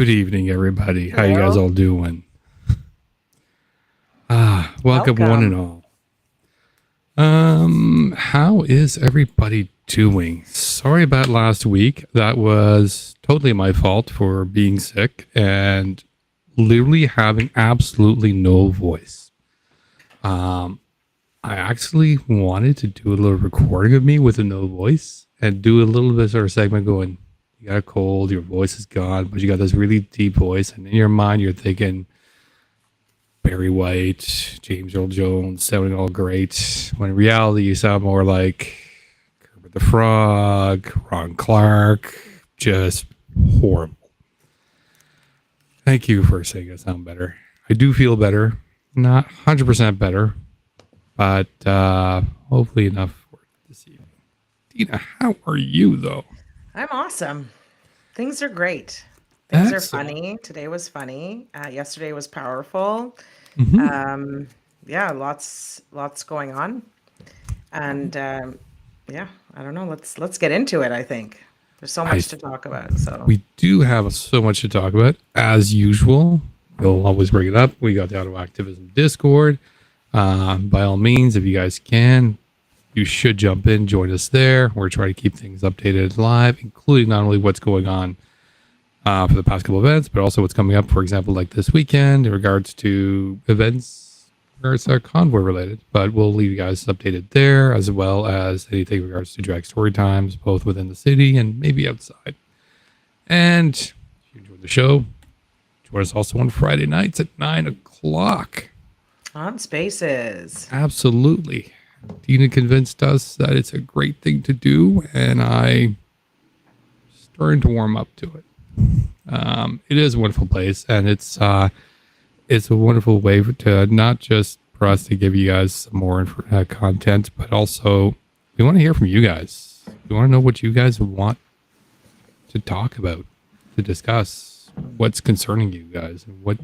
Good evening, everybody. How you guys all doing? Welcome one and all. How is everybody doing? Sorry about last week. That was totally my fault for being sick and literally having absolutely no voice. I actually wanted to do a little recording of me with a no voice and do a little bit of a segment going, you got a cold, your voice is gone, but you got this really deep voice, and in your mind you're thinking Barry White, James Earl Jones sounding all great, when in reality you sound more like Kermit the Frog, Ron Clark, just horrible. Thank you for saying I sound better. I do feel better, not 100% better, but hopefully enough for this evening. Deana, how are you though? I'm awesome. Things are great. Things are funny. Today was funny. Yesterday was powerful. Mm-hmm. Yeah, lots going on. And yeah, I don't know. Let's get into it. I think there's so much to talk about. So we do have so much to talk about as usual. We'll always bring it up. We got the Ottawa Activism Discord. By all means, if you guys can, you should jump in, join us there. We're trying to keep things updated live, including not only what's going on for the past couple of events, but also what's coming up, for example, like this weekend in regards to events where it's convoy related. But we'll leave you guys updated there, as well as anything in regards to drag story times, both within the city and maybe outside. And if you enjoyed the show, join us also on Friday nights at 9 o'clock. On Spaces. Absolutely. Deana convinced us that it's a great thing to do, and I'm starting to warm up to it. It is a wonderful place, and it's a wonderful way to not just for us to give you guys some more content, but also we want to hear from you guys. We want to know what you guys want to talk about, to discuss, what's concerning you guys, and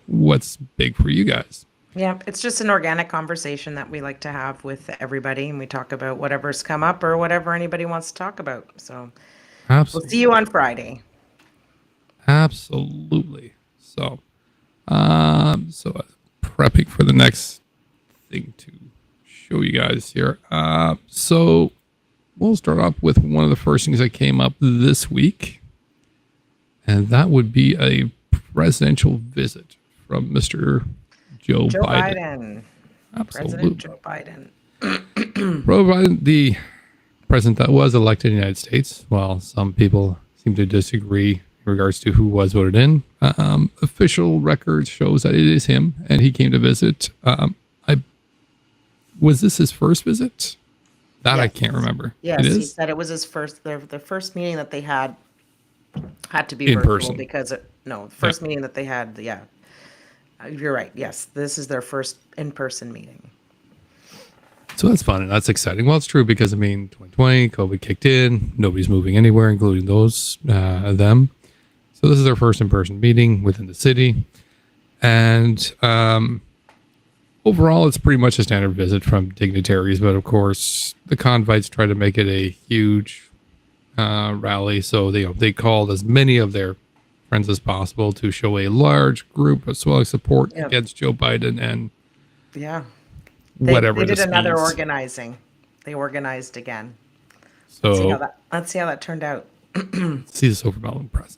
what's big for you guys. Yeah, it's just an organic conversation that we like to have with everybody, and we talk about whatever's come up or whatever anybody wants to talk about. So Absolutely. We'll see you on Friday. Absolutely. So prepping for the next thing to show you guys here. So we'll start off with one of the first things that came up this week, and that would be a presidential visit from Mr. Joe Biden. Absolutely. President Joe Biden. Joe Biden, the president that was elected in the United States. Well, some people seem to disagree in regards to who was voted in. Official records shows that it is him, and he came to visit. Was this his first visit? That yes. I can't remember. Yes, he said it was his first. The first meeting that they had to be in virtual person because first meeting that they had. Yeah. You're right. Yes, this is their first in-person meeting. So that's fun and that's exciting. Well, it's true because 2020, COVID kicked in. Nobody's moving anywhere, including them. So this is their first in-person meeting within the city, and overall, it's pretty much a standard visit from dignitaries. But of course, the convites try to make it a huge rally, so they called as many of their friends as possible to show a large group of swelling support against Joe Biden and whatever. They did another organizing. They organized again. So let's see how that turned out. See this overwhelming presence.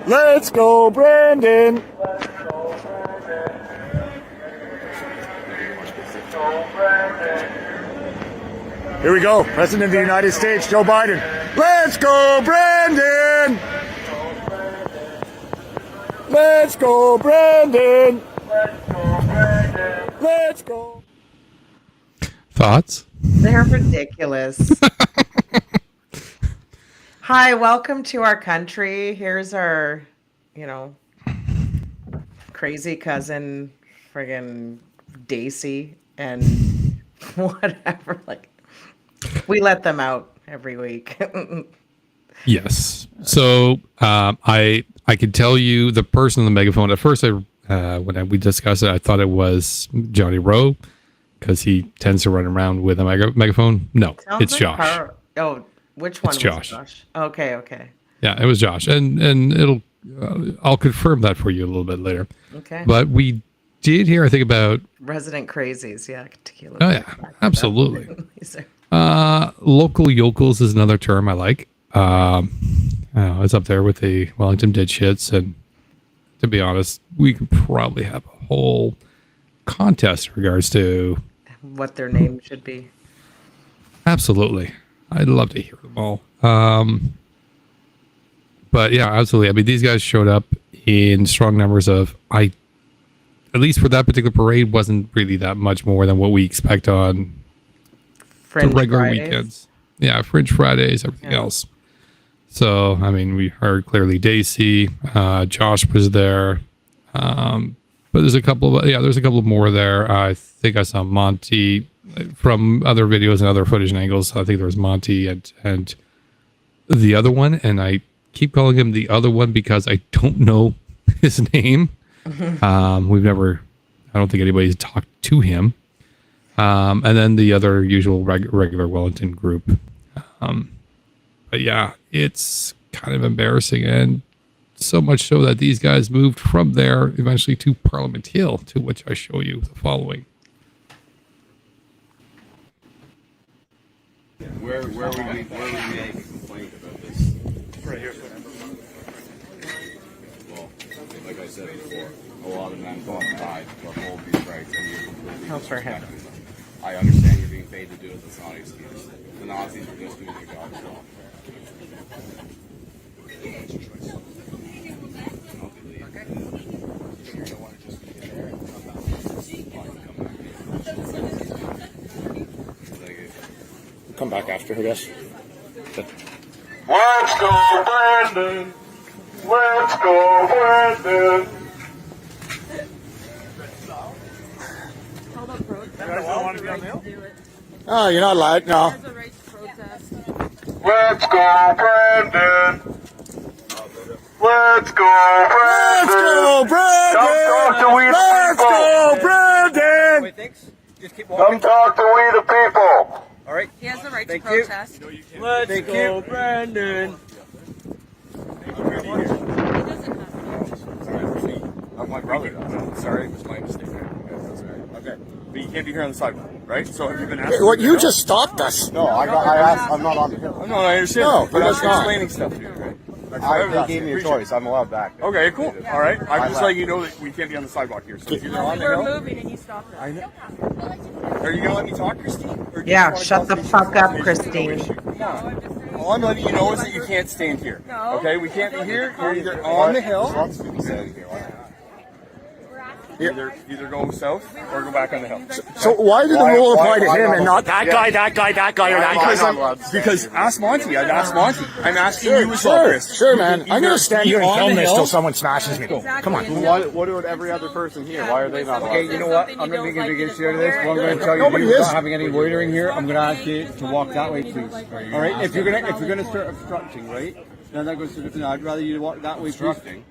Let's go, Brandon! Here we go. President of the United States, Joe Biden. Let's go, Brandon! Let's go, Brandon! Let's go. Thoughts? They're ridiculous. Hi, welcome to our country. Here's our, crazy cousin, friggin' Daisy, and whatever. Like, we let them out every week. Yes. So I could tell you the person on the megaphone. At first, when we discussed it, I thought it was Johnny Rowe because he tends to run around with a megaphone. No, it's like Josh. Which one? It's was Josh. Okay. Yeah, it was Josh, and it'll I'll confirm that for you a little bit later. Okay. But we did hear, I think, about resident crazies. Yeah, tequila. Oh yeah, absolutely. Local yokels is another term I like. It's up there with the Wellington dipshits, and to be honest, we could probably have a whole contest in regards to what their name should be. Absolutely, I'd love to hear them all. But yeah, absolutely. I mean, these guys showed up in strong numbers. At least for that particular parade, wasn't really that much more than what we expect on Fringe the regular Fridays. weekends. Yeah, Fringe Fridays, everything else. So, I mean, we heard clearly Daisy, Josh was there. But there's a couple of more there. I think I saw Monty from other videos and other footage and angles. I think there was Monty and the other one, and I keep calling him the other one because I don't know his name. I don't think anybody's talked to him. And then the other usual regular Wellington group. But yeah, it's kind of embarrassing, and so much so that these guys moved from there eventually to Parliament Hill, to which I show you the following. Where would we make a complaint about this? Right here. Well, like I said before, a lot of men fought and died to uphold these rights, and you're completely Oh, for him. disrespecting them. I understand you're being paid to do it. That's not an excuse. The Nazis were just doing their job as well. Come back after, I guess. Let's go, Brandon! Let's go, Brandon! Oh, you're not allowed? No. Let's go, Brandon! Let's go, Let's Brandon! go, Brandon! Come talk to we the Let's people! go, Brandon! Wait, thanks. Just keep walking. Come talk to we the people! All right. He has the right Thank to you. protest. Let's go, Brandon. He doesn't have to. I'm my brother. Sorry, it was my mistake. That's all right. Okay, but you can't be here on the sidewalk, right? So have you been asked? What, you just stopped us. No, I asked. I'm not on the hill. No, I understand. No, but I'm that's not. explaining stuff to you, right? They gave me a choice. I'm allowed back. Okay, cool. All right. I'm just letting you know that we can't be on the sidewalk here. So if you're on We the were hill, moving and he stopped us. I know. Are you gonna let me talk, Christine? Or do you Yeah, wanna shut cause the an issue? fuck up, There's no Christine. issue. All I'm letting you know is that you can't stand here. No. Okay, we can't be here. You're either on the hill. Lots of people standing here. Either go south or go back on the hill. So why did the rule apply to why him not? and not that guy, that guy, that guy, or that guy? Because ask Monty. I'd ask Monty. I'm asking you as well, Chris. Sure, man. I'm going to stand here and on film the this hill. till someone smashes me. Come on. What about every other person here? Why are they not allowed? Okay, you know what? I'm not making a big issue out of this. Well, I'm going to tell you, Nobody you're is. not having any loitering here. I'm going to ask you to walk that way, please. All right. If you're going to start obstructing, right? Then that goes to different. I'd rather you walk that way, please. Obstructing?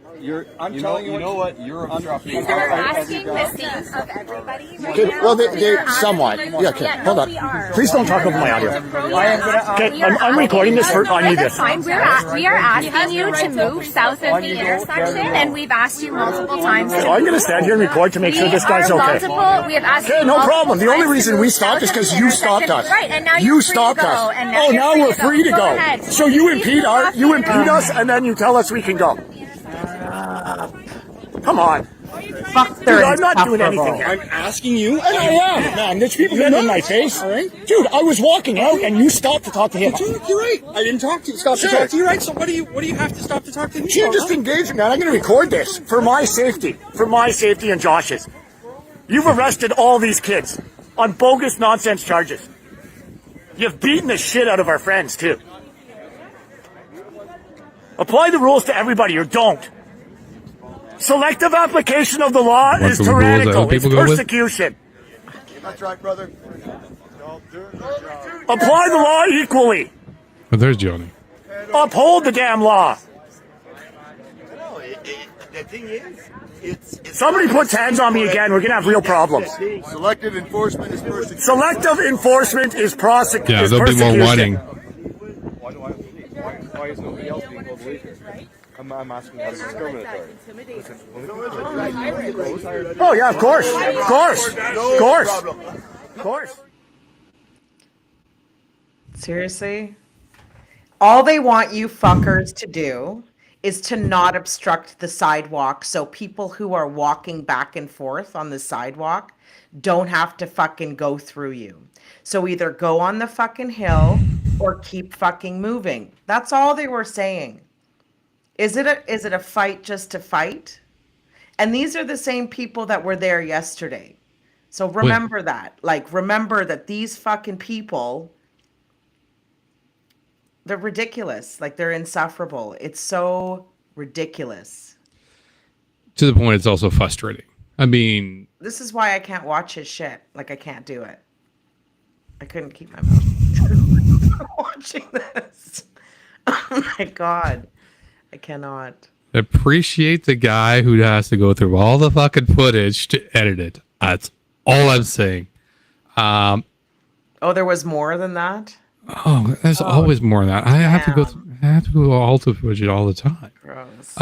I'm telling you. You know what? You're obstructing. We're asking the same of everybody. Right Okay, now. well, they somewhat. Yeah, okay, hold on. we are. Please don't talk over my audio. Okay, I'm recording this for, I need That's this. fine. We are asking you to move south of the intersection, and we've asked you multiple times. So I'm going to stand here and record to make sure this guy's okay. We have asked Okay, you no multiple problem. The only times reason to we move stopped is south of because the you stopped intersection. us. Right, and now You you're free stopped to go, us. and Oh, now you're we're free to go. ahead. So you Please impede move us, and then you tell us we can go. Come on. Fuck Dude, their I'm not doing anything here. I'm asking you. And I am, man. There's people getting in my face. Dude, I was walking out and you stopped to talk to him. You're right. I didn't talk to you. Stop to Sure. talk to you, right? So what do you have to stop to talk to me? You just engage, man. I'm going to record this for my safety and Josh's. You've arrested all these kids. on bogus nonsense charges. You've beaten the shit out of our friends, too. Apply the rules to everybody or don't. Selective application of the law is tyrannical. It's persecution. That's right, brother. Apply the law equally. Oh, there's Johnny. Uphold the damn law. The thing is, it's Somebody puts hands on me again, we're going to have real problems. selective enforcement is persecution. Selective enforcement is prosecution. Yeah, there'll be more whining. Why is nobody else being called legal? I'm asking as a discriminatory. Oh, yeah, of course. Of course. Of course. Of course. Seriously? All they want you fuckers to do is to not obstruct the sidewalk so people who are walking back and forth on the sidewalk don't have to fucking go through you. So either go on the fucking hill or keep fucking moving. That's all they were saying. Is it a fight just to fight? And these are the same people that were there yesterday. So remember that. Like, remember that these fucking people, they're ridiculous. Like, they're insufferable. It's so ridiculous. To the point, it's also frustrating. I mean, This is why I can't watch his shit. Like, I can't do it. I couldn't keep my mouth watching this. Oh my God. I cannot. appreciate the guy who has to go through all the fucking footage to edit it. That's all I'm saying. Oh, there was more than that? Oh, there's always more than that. I have to go all to footage all the time. Gross.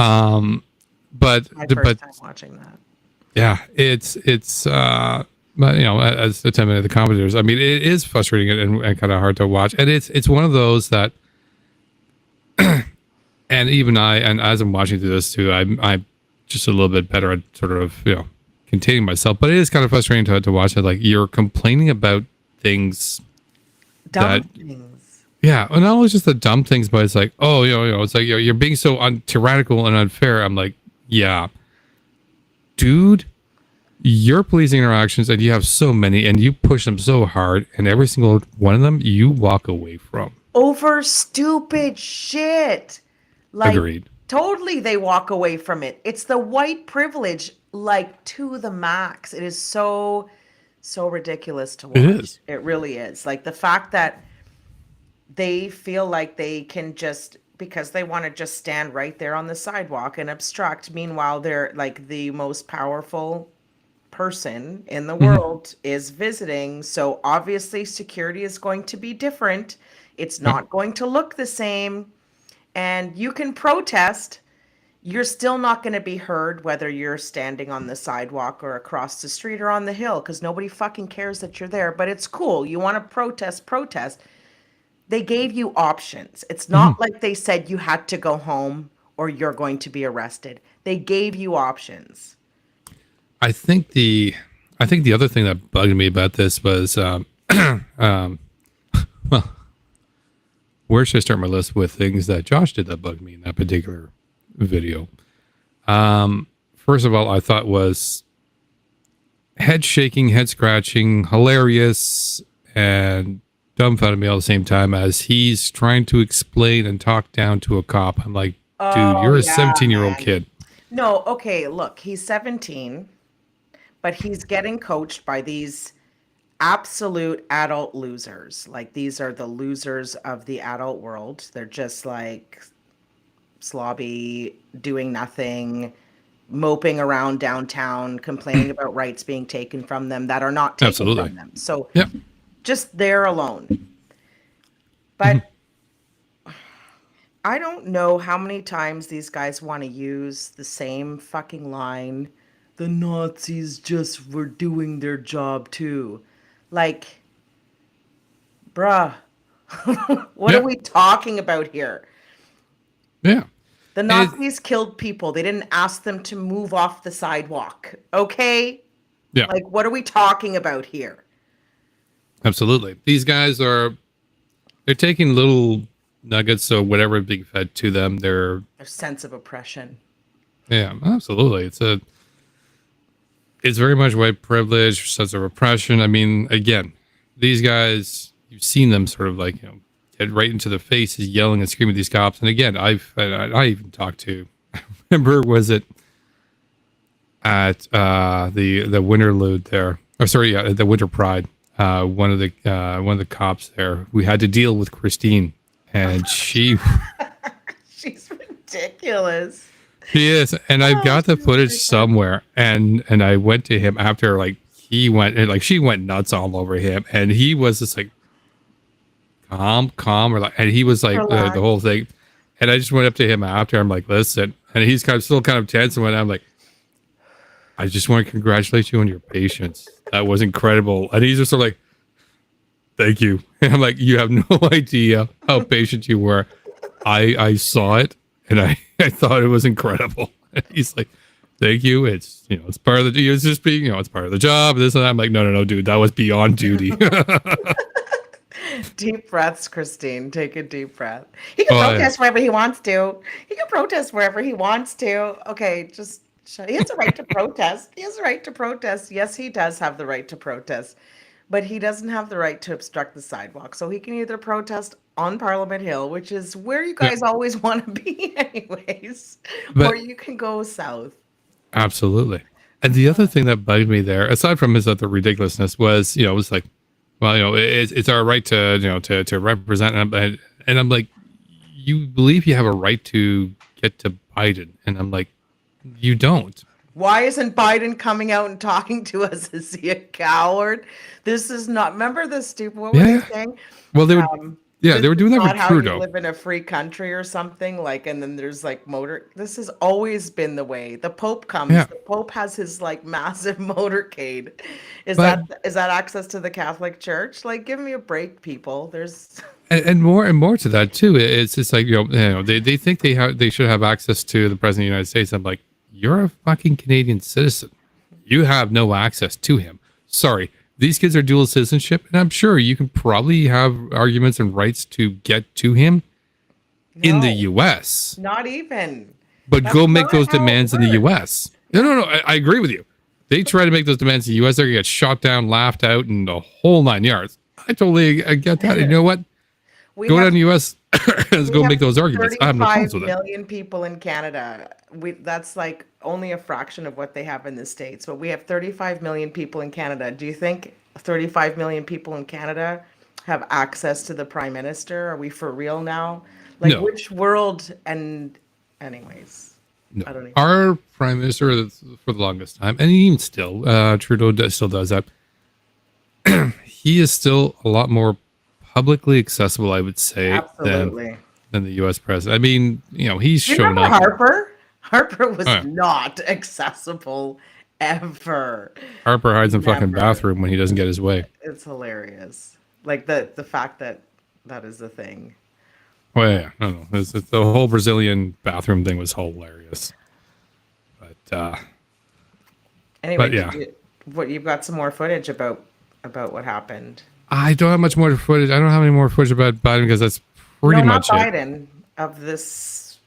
But My first time watching that. Yeah, it's but you know, as the 10 minute the commentators, I mean, it is frustrating and kind of hard to watch, and it's one of those that, and even and as I'm watching through this too, I'm just a little bit better at sort of containing myself, but it is kind of frustrating to watch it. Like, you're complaining about things, dumb things. Yeah, and not only just the dumb things, but it's like, it's like you're being so tyrannical and unfair. I'm like, yeah, dude. Your policing interactions, and you have so many, and you push them so hard, and every single one of them you walk away from over stupid shit. Like, agreed. Totally, they walk away from it. It's the white privilege, like, to the max. It is so ridiculous to watch. It is. It really is. Like, the fact that they feel like they can just, because they want to just stand right there on the sidewalk and obstruct. Meanwhile, they're like the most powerful person in the world is visiting, so obviously security is going to be different. It's not going to look the same, and you can protest. You're still not going to be heard whether you're standing on the sidewalk or across the street or on the hill, because nobody fucking cares that you're there. But it's cool. You want to protest. They gave you options. It's not like they said you had to go home or you're going to be arrested. They gave you options. I think the other thing that bugged me about this was, well, where should I start my list with things that Josh did that bugged me in that particular video? First of all, I thought was head shaking, head scratching, hilarious, and dumbfounded me all at the same time as he's trying to explain and talk down to a cop. I'm like, dude, you're a 17-year-old kid. No, okay, look, he's 17. But he's getting coached by these absolute adult losers. Like, these are the losers of the adult world. They're just like slobby, doing nothing, moping around downtown, complaining about rights being taken from them that are not taken from them. So just there alone. But I don't know how many times these guys want to use the same fucking line. The Nazis just were doing their job too. Like, bruh, what are we talking about here? Yeah. The Nazis killed people. They didn't ask them to move off the sidewalk. Okay? Yeah. Like, what are we talking about here? Absolutely. These guys they're taking little nuggets of whatever is being fed to them. Their sense of oppression. Yeah, absolutely. it's very much white privilege, sense of oppression. I mean, again, these guys, you've seen them sort of like, get right into the faces, yelling and screaming at these cops. And again, I even talked to, I remember, was it at the Winterlude there? Oh, sorry, yeah, the Winter Pride. One of the cops there. We had to deal with Christine, and she's ridiculous. She is, and I've got the footage somewhere, and I went to him after, like, he went, and like, she went nuts all over him, and he was just like calm, or like, and he was like the whole thing, and I just went up to him after. I'm like, listen, and he's still kind of tense, and I'm like, I just want to congratulate you on your patience. That was incredible. And he's just sort of like, thank you. And I'm like, you have no idea how patient you were. I saw it, and I thought it was incredible. And he's like, thank you. It's, it's part of the, it's just being, it's part of the job. This and that. I'm like, no, dude, that was beyond duty. Deep breaths, Christine. Take a deep breath. He can protest wherever he wants to. He can protest wherever he wants to. Okay, just he has a right to protest. He has a right to protest. Yes, he does have the right to protest, but he doesn't have the right to obstruct the sidewalk. So he can either protest on Parliament Hill, which is where you guys always want to be anyways, or you can go south. Absolutely. And the other thing that bugged me there, aside from his other ridiculousness, was, it was like, well, it's our right to, to represent. And I'm like, you believe you have a right to get to Biden. And I'm like, you don't. Why isn't Biden coming out and talking to us? Is he a coward? This is not. Remember the stupid. What were they saying? Well, they were. They were doing that with Trudeau. You live in a free country or something like, and then there's like motor. This has always been the way. The Pope comes. Yeah. The Pope has his like massive motorcade. Is that access to the Catholic Church? Like, give me a break, people. There's. And more to that too. It's just like they think they should have access to the President of the United States. I'm like, you're a fucking Canadian citizen. You have no access to him. Sorry. These kids are dual citizenship, and I'm sure you can probably have arguments and rights to get to him in the U.S. Not even. But go make those demands in the U.S. No. I agree with you. They try to make those demands in the U.S., they're going to get shot down, laughed out, and the whole 9 yards. I totally get that. And you know what? Go down to the U.S. Let's go make those arguments. I have no problems with it. 35 million people in Canada. That's like only a fraction of what they have in the States. But we have 35 million people in Canada. Do you think 35 million people in Canada have access to the Prime Minister? Are we for real now? Like, no. Which world? And anyways, no. I don't even know. Our Prime Minister for the longest time, and even still, Trudeau still does that. He is still a lot more publicly accessible, I would say, than the U.S. president. I mean, he's shown up. Harper was not accessible ever. Harper hides in fucking bathroom when he doesn't get his way. It's hilarious. Like the fact that is the thing. Well, yeah, no. It's the whole Brazilian bathroom thing was hilarious. But anyway, yeah. You've got some more footage about what happened. I don't have much more footage. I don't have any more footage about Biden because that's pretty much not Biden, of this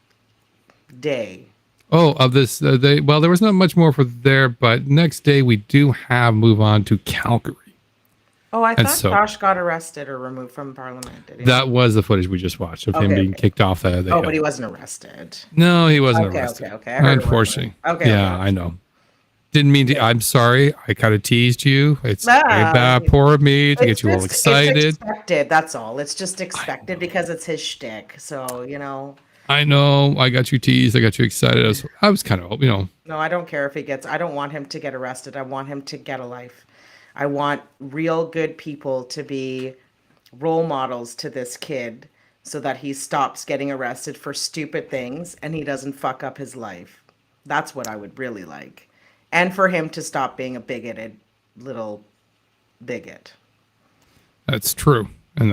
day. Oh, of this day. Well, there was not much more for there, but next day we do move on to Calgary. Oh, I thought Josh got arrested or removed from Parliament. Did he? That was the footage we just watched of him being kicked off the hill. But he wasn't arrested. No, he wasn't arrested. Okay. Unfortunately. I know. Didn't mean to. I'm sorry. I kind of teased you. It's very bad, poor of me to get you all excited. It's expected. That's all. It's just expected because it's his shtick. So, I know. I got you teased. I got you excited. I was kind of, No, I don't care if he gets. I don't want him to get arrested. I want him to get a life. I want real good people to be role models to this kid so that he stops getting arrested for stupid things and he doesn't fuck up his life. That's what I would really like. And for him to stop being a bigoted little bigot. That's true. And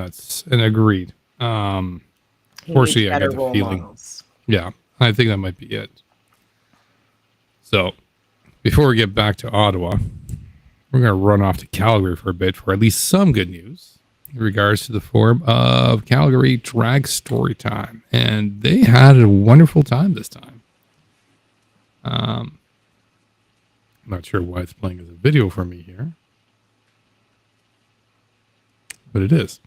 agreed. Fortunately, I got the feeling. Models. Yeah, I think that might be it. So, before we get back to Ottawa, we're going to run off to Calgary for a bit for at least some good news in regards to the form of Calgary Drag Story Time. And they had a wonderful time this time. I'm not sure why it's playing as a video for me here, but it is.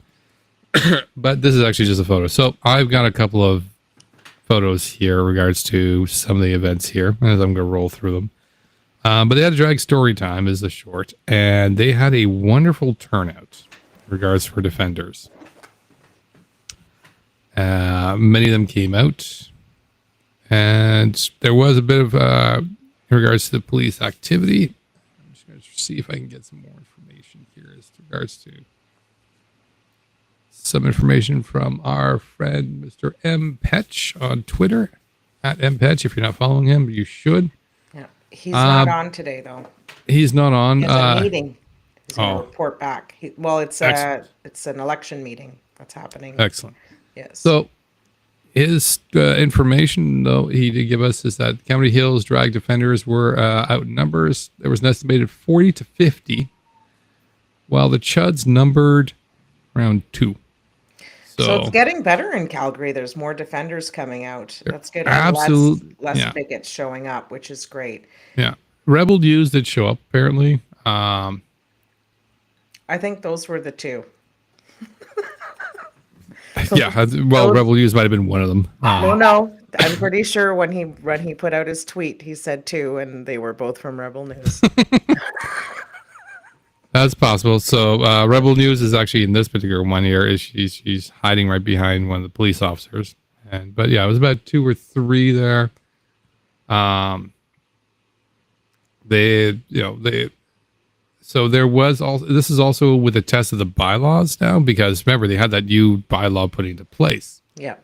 But this is actually just a photo. So I've got a couple of photos here in regards to some of the events here, as I'm going to roll through them. But they had a drag story time is the short, and they had a wonderful turnout in regards for defenders. Many of them came out, and there was a bit of in regards to the police activity. I'm just going to see if I can get some more information here as regards to some information from our friend Mr. M. Petch on Twitter, at M. Petch. If you're not following him, you should. Yeah, he's not on today though. He's not on. He has a meeting. He's going to Oh. report back. It's an election meeting that's happening. Excellent. Yes. So his information, though, he did give us is that Calgary Hills drag defenders were out in numbers. There was an estimated 40 to 50, while the Chuds numbered around 2. So it's getting better in Calgary. There's more defenders coming out. That's good. Absolutely. Less bigots showing up, which is great. Yeah. Rebel News did show up, apparently. I think those were the 2. Yeah. Well, Rebel News might have been one of them. No. I'm pretty sure when he put out his tweet, he said 2, and they were both from Rebel News. That's possible. So Rebel News is actually in this particular one here. Is she's hiding right behind one of the police officers, but yeah, it was about 2 or 3 there. So there was also, this is also with a test of the bylaws now, because remember they had that new bylaw put into place. Yeah.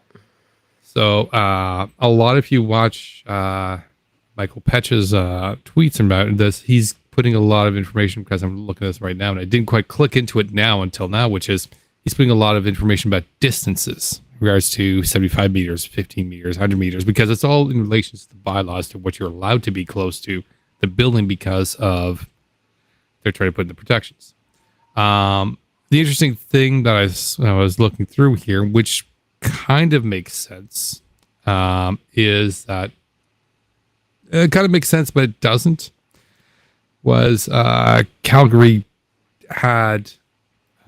So a lot of you watch Michael Petch's tweets about this. He's putting a lot of information, because I'm looking at this right now and I didn't quite click into it until now, which is he's putting a lot of information about distances in regards to 75 meters, 15 meters, 100 meters, because it's all in relation to the bylaws to what you're allowed to be close to the building because of they're trying to put in the protections. The interesting thing that I was looking through here, which kind of makes sense, is that it kind of makes sense, but it doesn't. Was Calgary had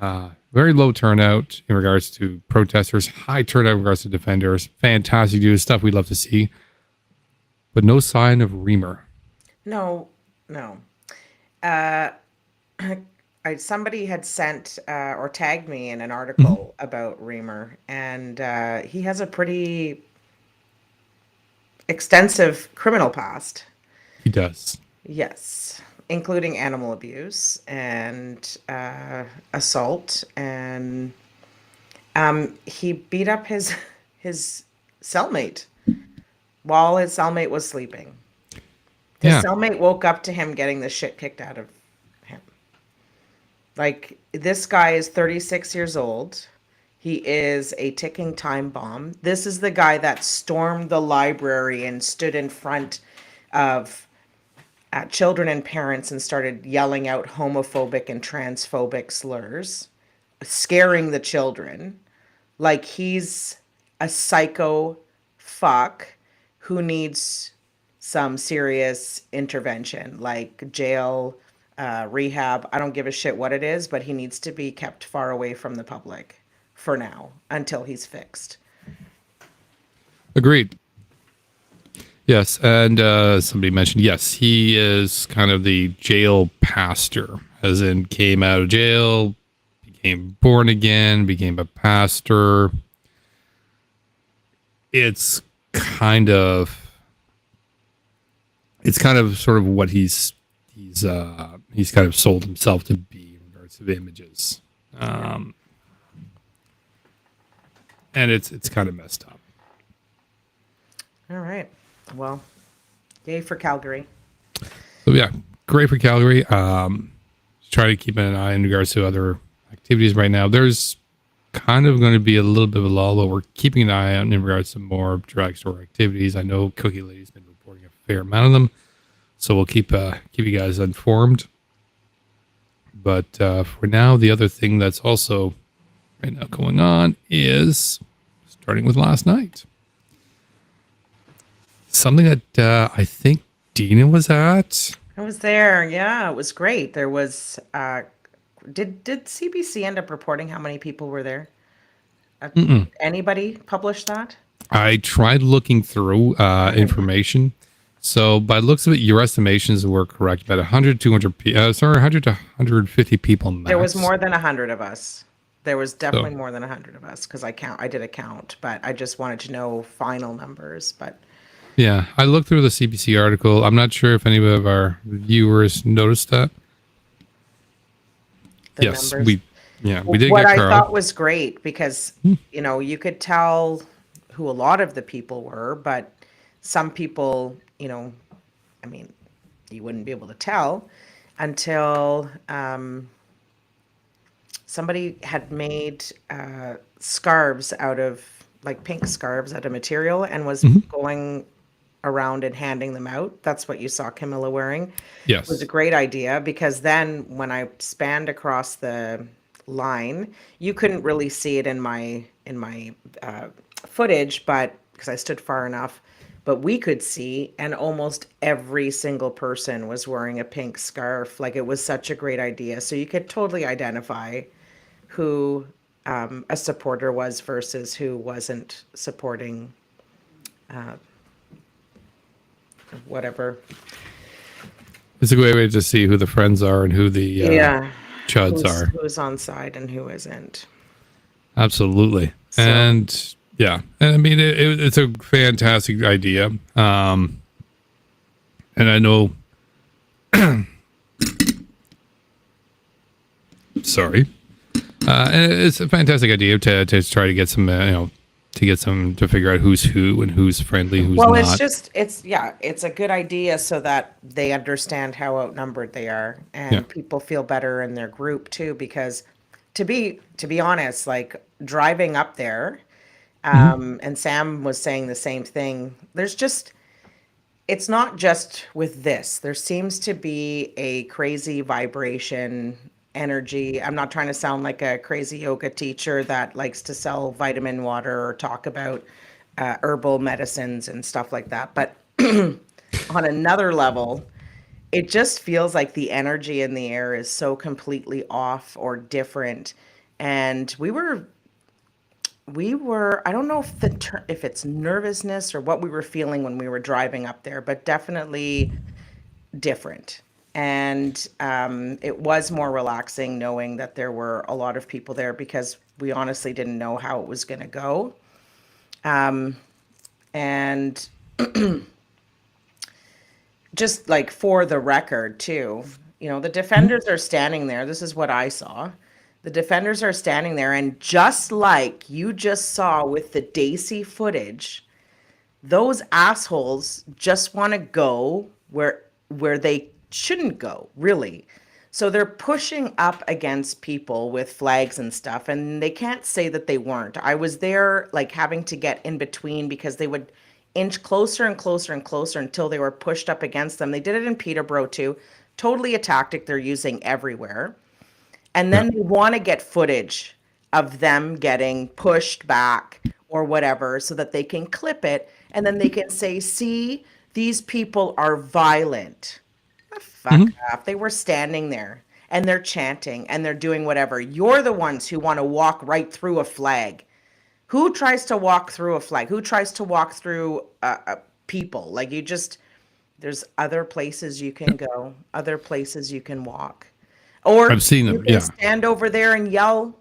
very low turnout in regards to protesters, high turnout in regards to defenders, fantastic news, stuff we'd love to see, but no sign of Reamer. No. Somebody had sent or tagged me in an article about Reamer, and he has a pretty extensive criminal past. He does. Yes, including animal abuse and assault, and he beat up his cellmate while his cellmate was sleeping. His cellmate woke up to him getting the shit kicked out of him. Like, this guy is 36 years old. He is a ticking time bomb. This is the guy that stormed the library and stood in front of children and parents and started yelling out homophobic and transphobic slurs, scaring the children. Like, he's a psycho fuck who needs some serious intervention, like jail, rehab. I don't give a shit what it is, but he needs to be kept far away from the public for now until he's fixed. Agreed. Yes, and somebody mentioned, yes, he is kind of the jail pastor, as in came out of jail, became born again, became a pastor. It's kind of sort of what he's kind of sold himself to be in regards to images, and it's kind of messed up. All right. Well, yay for Calgary. So yeah, great for Calgary. Just try to keep an eye in regards to other activities right now. There's kind of going to be a little bit of a lull, but we're keeping an eye on in regards to more drag store activities. I know Cookie Lady's been reporting a fair amount of them, so we'll keep you guys informed. But for now, the other thing that's also right now going on is starting with last night. Something that I think Deana was at. I was there. Yeah, it was great. There was, did CBC end up reporting how many people were there? Anybody publish that? I tried looking through information. So by the looks of it, your estimations were correct. About 100, 200, 100 to 150 people max. There was more than 100 of us. There was definitely more than 100 of us because I did a count, but I just wanted to know final numbers. But yeah, I looked through the CBC article. I'm not sure if any of our viewers noticed that. Yes, numbers. we did What get I Carl. thought was great because, you could tell who a lot of the people were, but some people, I mean, you wouldn't be able to tell until somebody had made scarves out of, like pink scarves out of material and was going around and handing them out. That's what you saw Camilla wearing. Yes. It was a great idea because then when I spanned across the line, you couldn't really see it in my footage, but because I stood far enough, but we could see, and almost every single person was wearing a pink scarf. Like, it was such a great idea. So you could totally identify who a supporter was versus who wasn't supporting whatever. It's a great way to see who the friends are and who the chuds are. Who's on side and who isn't. Absolutely. So. And yeah, and I mean, it's a fantastic idea. And I know, sorry. And it's a fantastic idea to try to get some, to figure out who's who and who's friendly, who's not. Well, it's a good idea so that they understand how outnumbered they are, and people feel better in their group too. Because to be honest, like driving up there, and Sam was saying the same thing. It's not just with this. There seems to be a crazy vibration, energy. I'm not trying to sound like a crazy yoga teacher that likes to sell vitamin water or talk about herbal medicines and stuff like that. But on another level, it just feels like the energy in the air is so completely off or different. And we were I don't know if it's nervousness or what we were feeling when we were driving up there, but definitely different. And it was more relaxing knowing that there were a lot of people there because we honestly didn't know how it was going to go. And just like for the record too, the defenders are standing there. This is what I saw. The defenders are standing there, and just like you just saw with the Daisy footage, those assholes just want to go where they shouldn't go, really. So they're pushing up against people with flags and stuff, and they can't say that they weren't. I was there, like, having to get in between because they would inch closer and closer and closer until they were pushed up against them. They did it in Peterborough too. Totally a tactic they're using everywhere. And then they want to get footage of them getting pushed back or whatever so that they can clip it. And then they can say, see, these people are violent. Fuck off. They were standing there and they're chanting and they're doing whatever. You're the ones who want to walk right through a flag. Who tries to walk through a flag? Who tries to walk through people? Like, there's other places you can go, other places you can walk. Or I've seen them, you can stand over there and yell.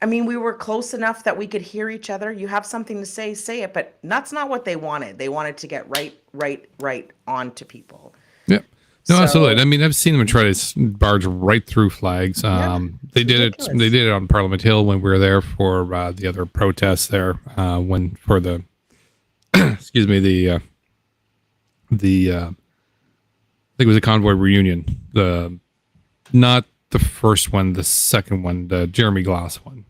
I mean, we were close enough that we could hear each other. You have something to say it. But that's not what they wanted. They wanted to get right onto people. Yeah. No, absolutely. I mean, I've seen them try to barge right through flags. They did it. They did it on Parliament Hill when we were there for the other protests there. When for the, excuse me, the I think it was a convoy reunion. Not the first one, the second one, the Jeremy Glass one,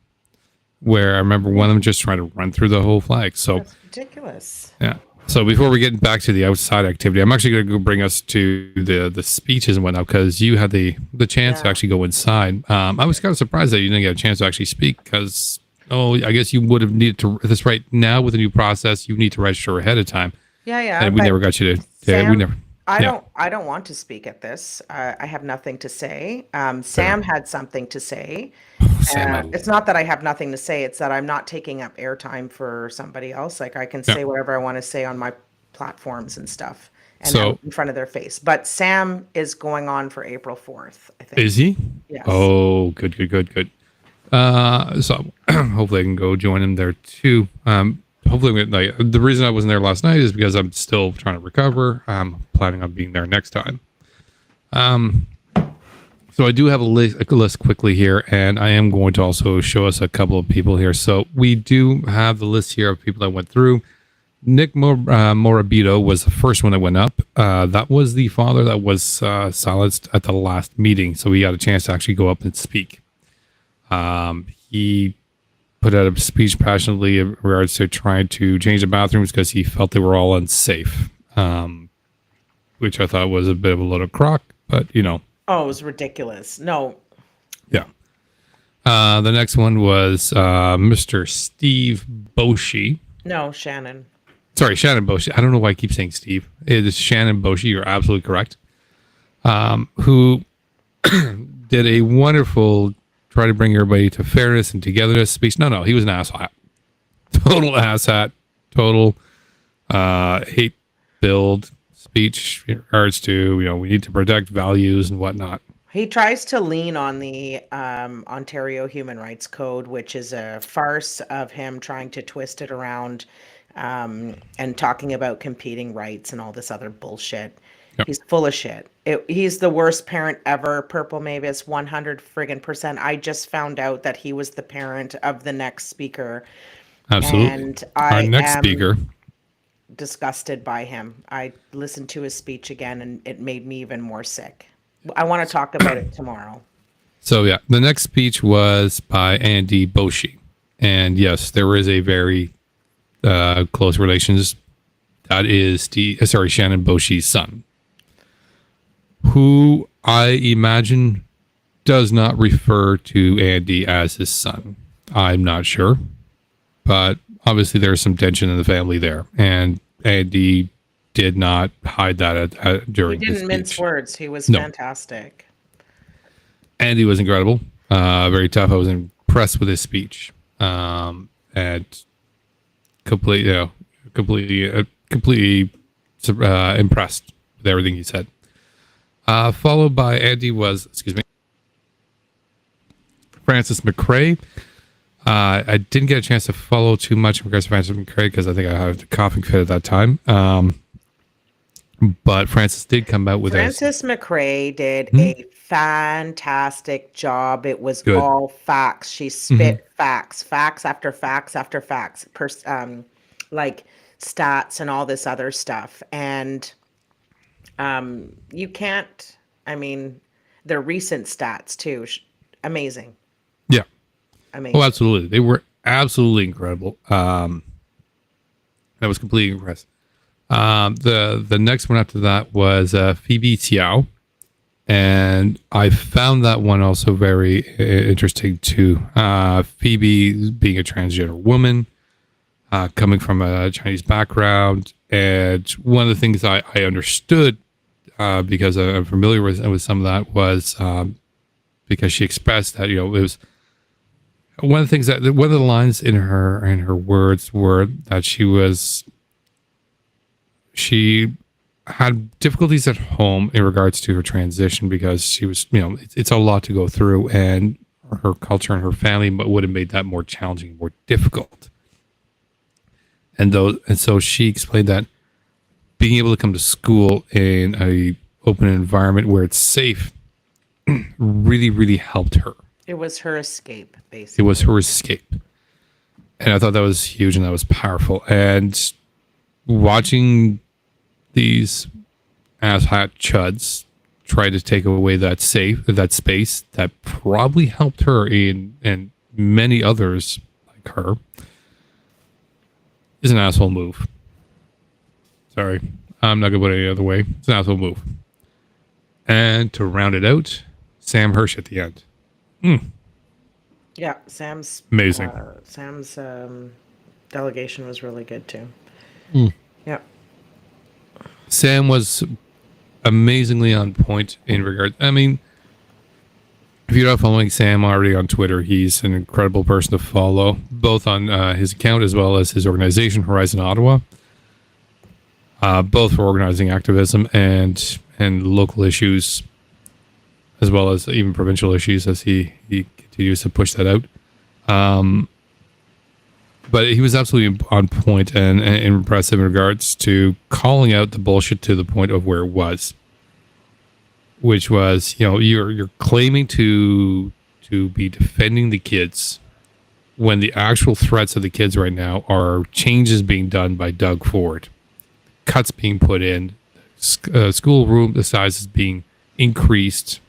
where I remember one of them just trying to run through the whole flag. So that's ridiculous. Yeah. So before we get back to the outside activity, I'm actually going to go bring us to the speeches and whatnot, because you had the chance to actually go inside. I was kind of surprised that you didn't get a chance to actually speak because, I guess you would have needed to, this right now with the new process, you need to register ahead of time. Yeah. And we never got you to, we never. I don't want to speak at this. I have nothing to say. Sam had something to say. It's not that I have nothing to say. It's that I'm not taking up airtime for somebody else. Like I can say whatever I want to say on my platforms and stuff, and out in front of their face. But Sam is going on for April 4th, I think. Is he? Yes. Oh, good. So hopefully I can go join him there too. Hopefully, like the reason I wasn't there last night is because I'm still trying to recover. I'm planning on being there next time. So I do have a list quickly here, and I am going to also show us a couple of people here. So we do have the list here of people that went through. Nick Morabito was the first one that went up. That was the father that was silenced at the last meeting, so he got a chance to actually go up and speak. He put out a speech passionately in regards to trying to change the bathrooms because he felt they were all unsafe, which I thought was a bit of a load of crock, but you know. Oh, it was ridiculous. No. Yeah. The next one was Mr. Steve Boshi. No, Shannon. Sorry, Shannon Boshi. I don't know why I keep saying Steve. It is Shannon Boshi. You're absolutely correct. Who did a wonderful try to bring everybody to fairness and togetherness speech. No, he was an asshat. Total asshat. Total hate build speech in regards to, we need to protect values and whatnot. He tries to lean on the Ontario Human Rights Code, which is a farce of him trying to twist it around and talking about competing rights and all this other bullshit. Yep. He's full of shit. He's the worst parent ever, Purple Mavis, 100%. I just found out that he was the parent of the next speaker. Absolutely. And our next speaker. Disgusted by him. I listened to his speech again, and it made me even more sick. I want to talk about it tomorrow. So yeah, the next speech was by Andy Boshi, and yes, there is a very close relations. That is Shannon Boshi's son, who I imagine does not refer to Andy as his son. I'm not sure, but obviously there's some tension in the family there, and Andy did not hide that during his speech. He didn't mince words. He was fantastic. Andy was incredible. Very tough. I was impressed with his speech. And completely impressed with everything he said. Followed by Andy was, Francis McRae. I didn't get a chance to follow too much in regards to Francis McRae because I think I had a coughing fit at that time. But Francis did come out with Francis McRae did a fantastic job. It was all facts. She spit facts after facts after facts, like stats and all this other stuff. And you can't, they're recent stats too. Amazing. Yeah. Amazing. Oh, absolutely. They were absolutely incredible. I was completely impressed. The next one after that was Phoebe Tiao, and I found that one also very interesting too. Phoebe being a transgender woman, coming from a Chinese background, and one of the things I understood because I'm familiar with some of that was because she expressed that it was one of the things that one of the lines in her words were that she had difficulties at home in regards to her transition because she was, it's a lot to go through, and her culture and her family would have made that more challenging, more difficult. And so she explained that being able to come to school in a open environment where it's safe really, really helped her. It was her escape, basically. It was her escape. And I thought that was huge and that was powerful. And watching these asshat chuds try to take away that space that probably helped her and many others like her is an asshole move. Sorry. I'm not going to put it any other way. It's an asshole move. And to round it out, Sam Hirsch at the end. Yeah, Sam's amazing. Sam's delegation was really good too. Yeah. Sam was amazingly on point in regard. I mean, if you're not following Sam already on Twitter, he's an incredible person to follow, both on his account as well as his organization, Horizon Ottawa. Both for organizing activism and local issues, as well as even provincial issues, as he continues to push that out. But he was absolutely on point and impressive in regards to calling out the bullshit to the point of where it was, which was, you're claiming to be defending the kids when the actual threats of the kids right now are changes being done by Doug Ford, cuts being put in, school room the size is being increased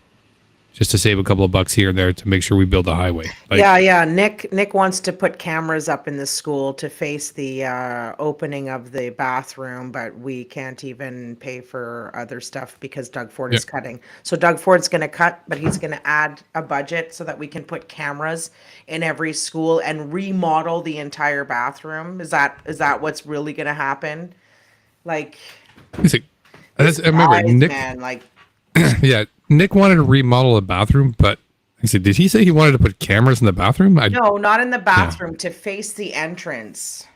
just to save a couple of bucks here and there to make sure we build a highway. Yeah. Nick wants to put cameras up in the school to face the opening of the bathroom, but we can't even pay for other stuff because Doug Ford is cutting. So Doug Ford's going to cut, but he's going to add a budget so that we can put cameras in every school and remodel the entire bathroom. Is that what's really going to happen? Like, I remember Nick. Man, yeah, Nick wanted to remodel a bathroom, but I said, did he say he wanted to put cameras in the bathroom? No, not in the bathroom, to face the entrance.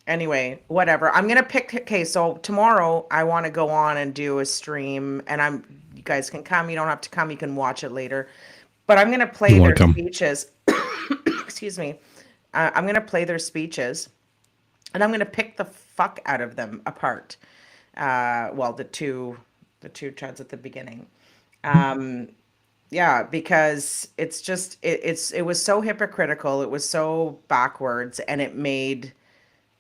Anyway, whatever. I'm gonna pick. Okay, so tomorrow I want to go on and do a stream, and you guys can come. You don't have to come. You can watch it later. But I'm gonna play their speeches. Excuse me. I'm gonna play their speeches, and I'm gonna pick the fuck out of them apart. Well, the two treads at the beginning. Yeah, because it's just it was so hypocritical, it was so backwards, and it made,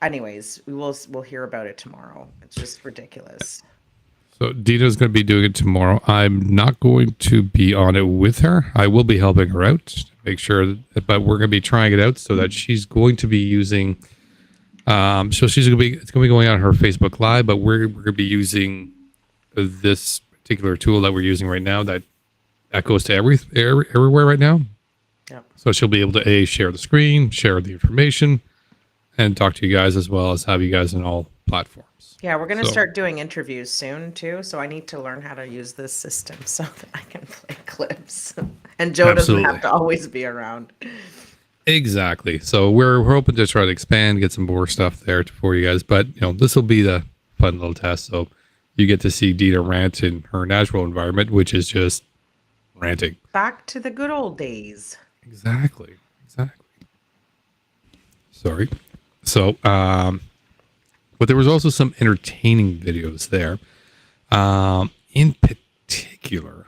anyways, we'll hear about it tomorrow. It's just ridiculous. So Deana's going to be doing it tomorrow. I'm not going to be on it with her. I will be helping her out to make sure but we're going to be trying it out so that she's going to be using so it's going to be going on her Facebook Live, but we're going to be using this particular tool that we're using right now that goes to everywhere right now. Yeah. So she'll be able to share the screen, share the information, and talk to you guys as well as have you guys on all platforms. Yeah, we're going to start doing interviews soon too. So I need to learn how to use this system so that I can play clips. And Joe doesn't have to always be around. Exactly. So we're hoping to try to expand, get some more stuff there for you guys. But this will be the fun little test. So you get to see Deana rant in her natural environment, which is just ranting. Back to the good old days. Exactly. Sorry. So, but there was also some entertaining videos there. In particular,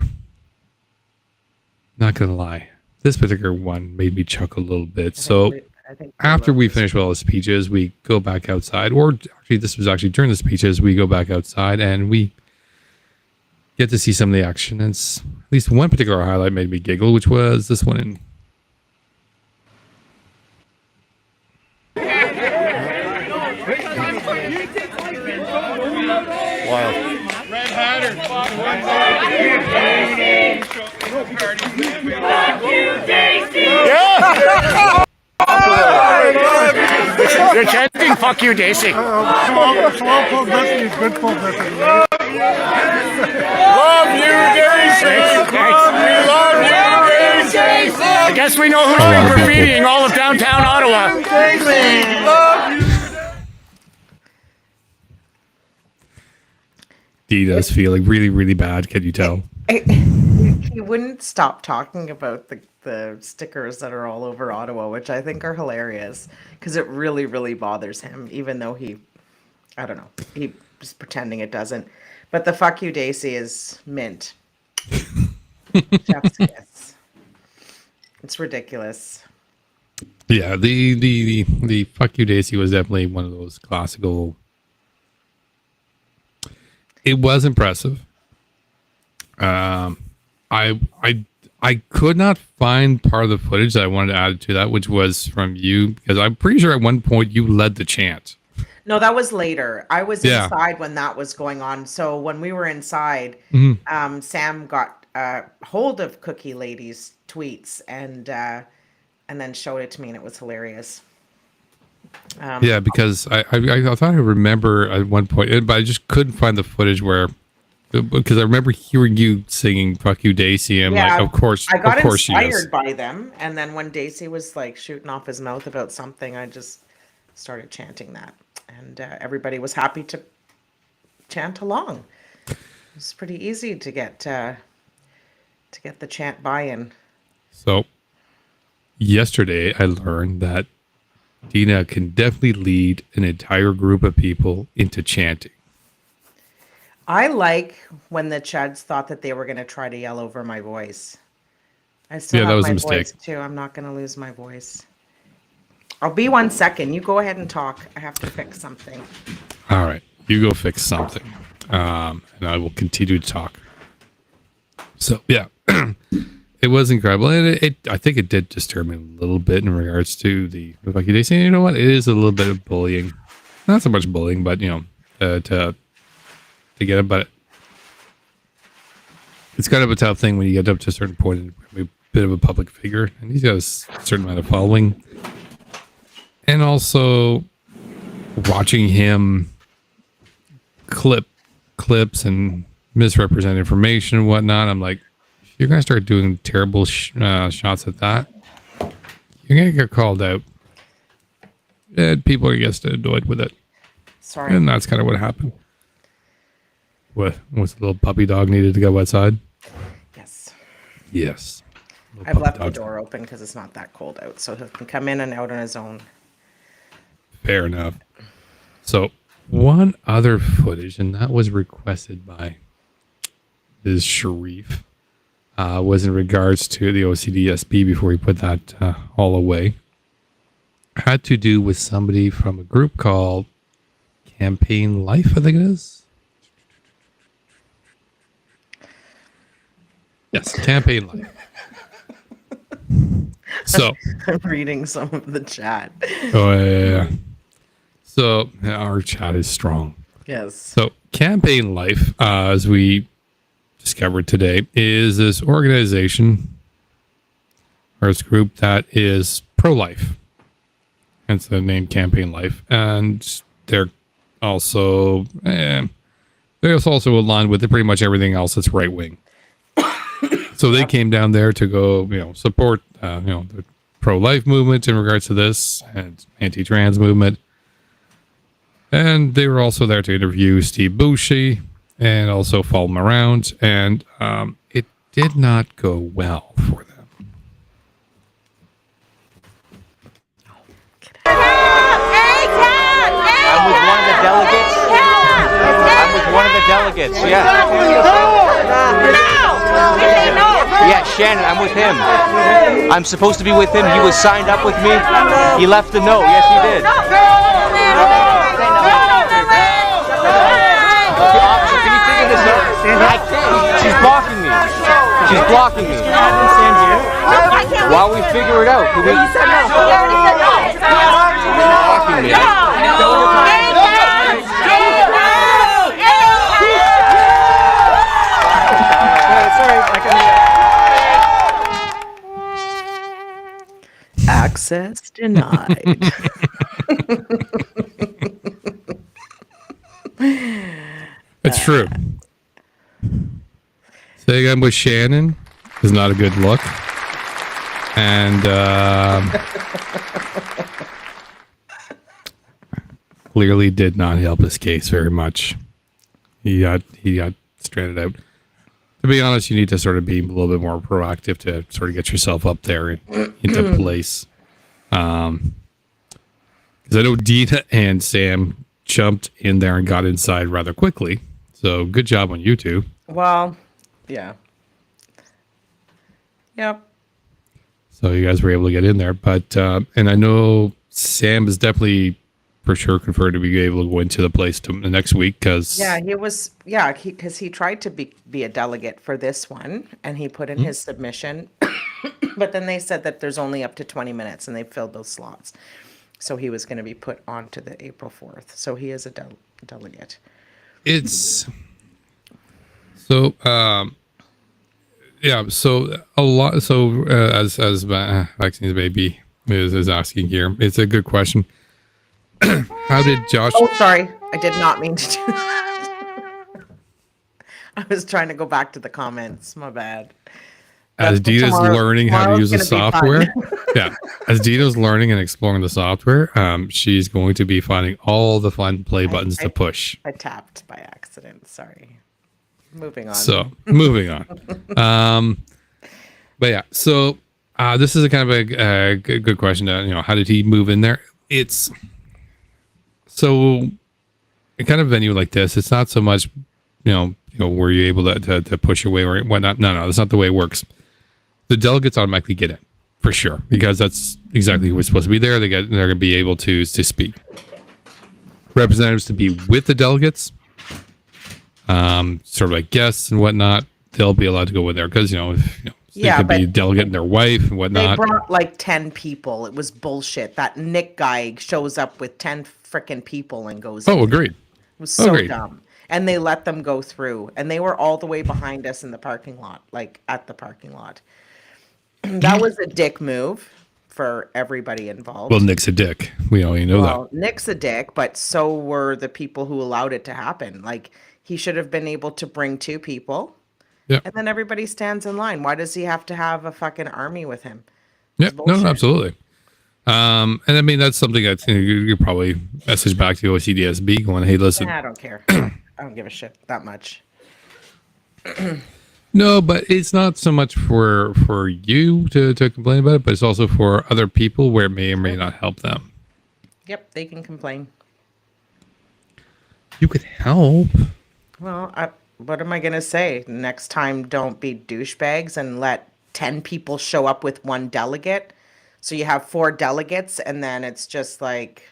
not gonna lie, this particular one made me chuckle a little bit. I think after we finish with all the speeches, we go back outside, or actually this was actually during the speeches, we go back outside and we get to see some of the action. And at least one particular highlight made me giggle, which was this one in Wild. Red Hatter. Yeah! You're chanting "fuck you, Daisy." Slow publicity is good publicity. Love you, Daisy. We love you, Daisy. I guess we know who's been graffitiing all of downtown Ottawa. Daisy, love you. Deana's feeling really, really bad. Can you tell? He wouldn't stop talking about the stickers that are all over Ottawa, which I think are hilarious because it really, really bothers him, even though I don't know, he's just pretending it doesn't. But the "fuck you, Daisy" is mint. Chef's kiss. It's ridiculous. Yeah, the "fuck you, Daisy" was definitely one of those classical. It was impressive. I could not find part of the footage that I wanted to add to that, which was from you, because I'm pretty sure at one point you led the chant. No, that was later. I was inside when that was going on. So when we were inside, Sam got hold of Cookie Lady's tweets and then showed it to me, and it was hilarious. Yeah, because I thought I remember at one point, but I just couldn't find the footage where Because I remember hearing you singing "Fuck You, Daisy." I'm like, of course, I got of course she is. inspired by them, and then when Daisy was like shooting off his mouth about something, I just started chanting that, and everybody was happy to chant along. It's pretty easy to get the chant buy-in. So yesterday, I learned that Deana can definitely lead an entire group of people into chanting. I like when the Chuds thought that they were going to try to yell over my voice. I still that have was my a mistake. voice too. I'm not going to lose my voice. I'll be 1 second. You go ahead and talk. I have to fix something. All right, you go fix something, and I will continue to talk. So yeah, it was incredible, and I think it did disturb me a little bit in regards to the Lucky Daisy. You know what? It is a little bit of bullying, not so much bullying, but to get it, but it's kind of a tough thing when you get up to a certain point and be a bit of a public figure, and he's got a certain amount of following, and also watching him clips and misrepresent information and whatnot. I'm like, if you're gonna start doing terrible shots at that, you're gonna get called out, and people are just annoyed with it. Sorry. And that's kind of what happened. Was the little puppy dog needed to go outside? Yes. Yes. I've left the door open because it's not that cold out, so he can come in and out on his own. Fair enough. So one other footage, and that was requested by Ms. Sharif, was in regards to the OCDSB before he put that all away. Had to do with somebody from a group called Campaign Life, I think it is. Yes, Campaign Life. So I'm reading some of the chat. Oh yeah. So our chat is strong. Yes. So Campaign Life, as we discovered today, is this organization or this group that is pro-life. Hence the name Campaign Life, and they're also aligned with pretty much everything else that's right wing. So they came down there to go, support, the pro-life movement in regards to this and anti-trans movement. And they were also there to interview Steve Bushy and also follow him around. And it did not go well for them. I'm with one of the delegates. I'm with one of the delegates, yeah. Yeah, Shannon, I'm with him. I'm supposed to be with him. He was signed up with me. He left a note. Yes, he did. Okay, officer, can you figure this out? I can't. She's blocking me. She's blocking me. While we figure it out, can we... She's blocking me. Access denied. It's true. Saying I'm with Shannon is not a good look. And clearly did not help his case very much. He got stranded out. To be honest, you need to sort of be a little bit more proactive to sort of get yourself up there into place. Because I know Deana and Sam jumped in there and got inside rather quickly. So good job on you two. Well, yeah. Yep. So you guys were able to get in there. But, and I know Sam is definitely for sure confirmed to be able to go into the place the next week because because he tried to be a delegate for this one and he put in his submission, but then they said that there's only up to 20 minutes and they filled those slots, so he was going to be put on to the April 4th, so he is a delegate. It's so so a lot, so as Vaccines Baby is asking here, it's a good question. How did Josh... Oh, sorry. I did not mean to do that. I was trying to go back to the comments. My bad. As Deana's learning how to use the tomorrow's software, gonna be yeah. As Deana's learning and exploring the software, she's going to be finding all the fun play buttons to push. I tapped by accident. Sorry. Moving on. So moving on. But yeah, so this is a kind of a good question. How did he move in there? It's so a kind of venue like this. It's not so much, were you able to push your way or whatnot? No, that's not the way it works. The delegates automatically get in for sure because that's exactly who was supposed to be there. They're going to be able to speak. Representatives to be with the delegates, sort of like guests and whatnot. They'll be allowed to go in there because they could be a delegate and their wife and whatnot. They brought like 10 people. It was bullshit. That Nick guy shows up with 10 freaking people and goes. Oh, agreed. It was so dumb. And they let them go through, and they were all the way behind us in the parking lot, like at the parking lot. That was a dick move for everybody involved. Well, Nick's a dick. We already know that. Nick's a dick, but so were the people who allowed it to happen. Like, he should have been able to bring 2 people, and then everybody stands in line. Why does he have to have a fucking army with him? Yeah, no, absolutely. And I mean, that's something I think you probably message back to OCDSB going, hey, listen. I don't care. I don't give a shit that much. No, but it's not so much for you to complain about it, but it's also for other people where it may or may not help them. Yep, they can complain. You could help. Well, what am I going to say? Next time, don't be douchebags and let 10 people show up with 1 delegate. So you have 4 delegates, and then it's just like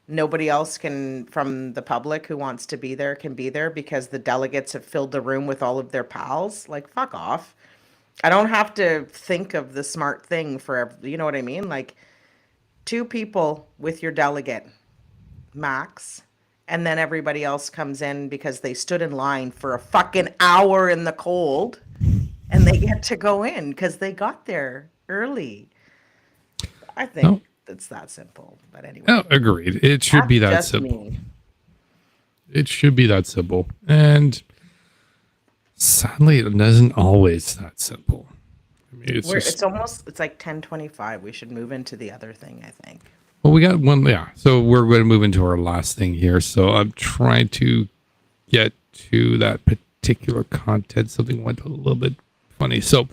nobody else from the public who wants to be there can be there because the delegates have filled the room with all of their pals. Like, fuck off. I don't have to think of the smart thing you know what I mean? Like, 2 people with your delegate, max, and then everybody else comes in because they stood in line for a fucking hour in the cold, and they get to go in because they got there early. I think it's that simple. But anyway. Oh, agreed. It should be that simple. It should be that simple. And sadly, it isn't always that simple. I mean, it's like 10:25. We should move into the other thing, I think. Well, we got one. Yeah. So we're going to move into our last thing here. So I'm trying to get to that particular content. Something went a little bit funny. So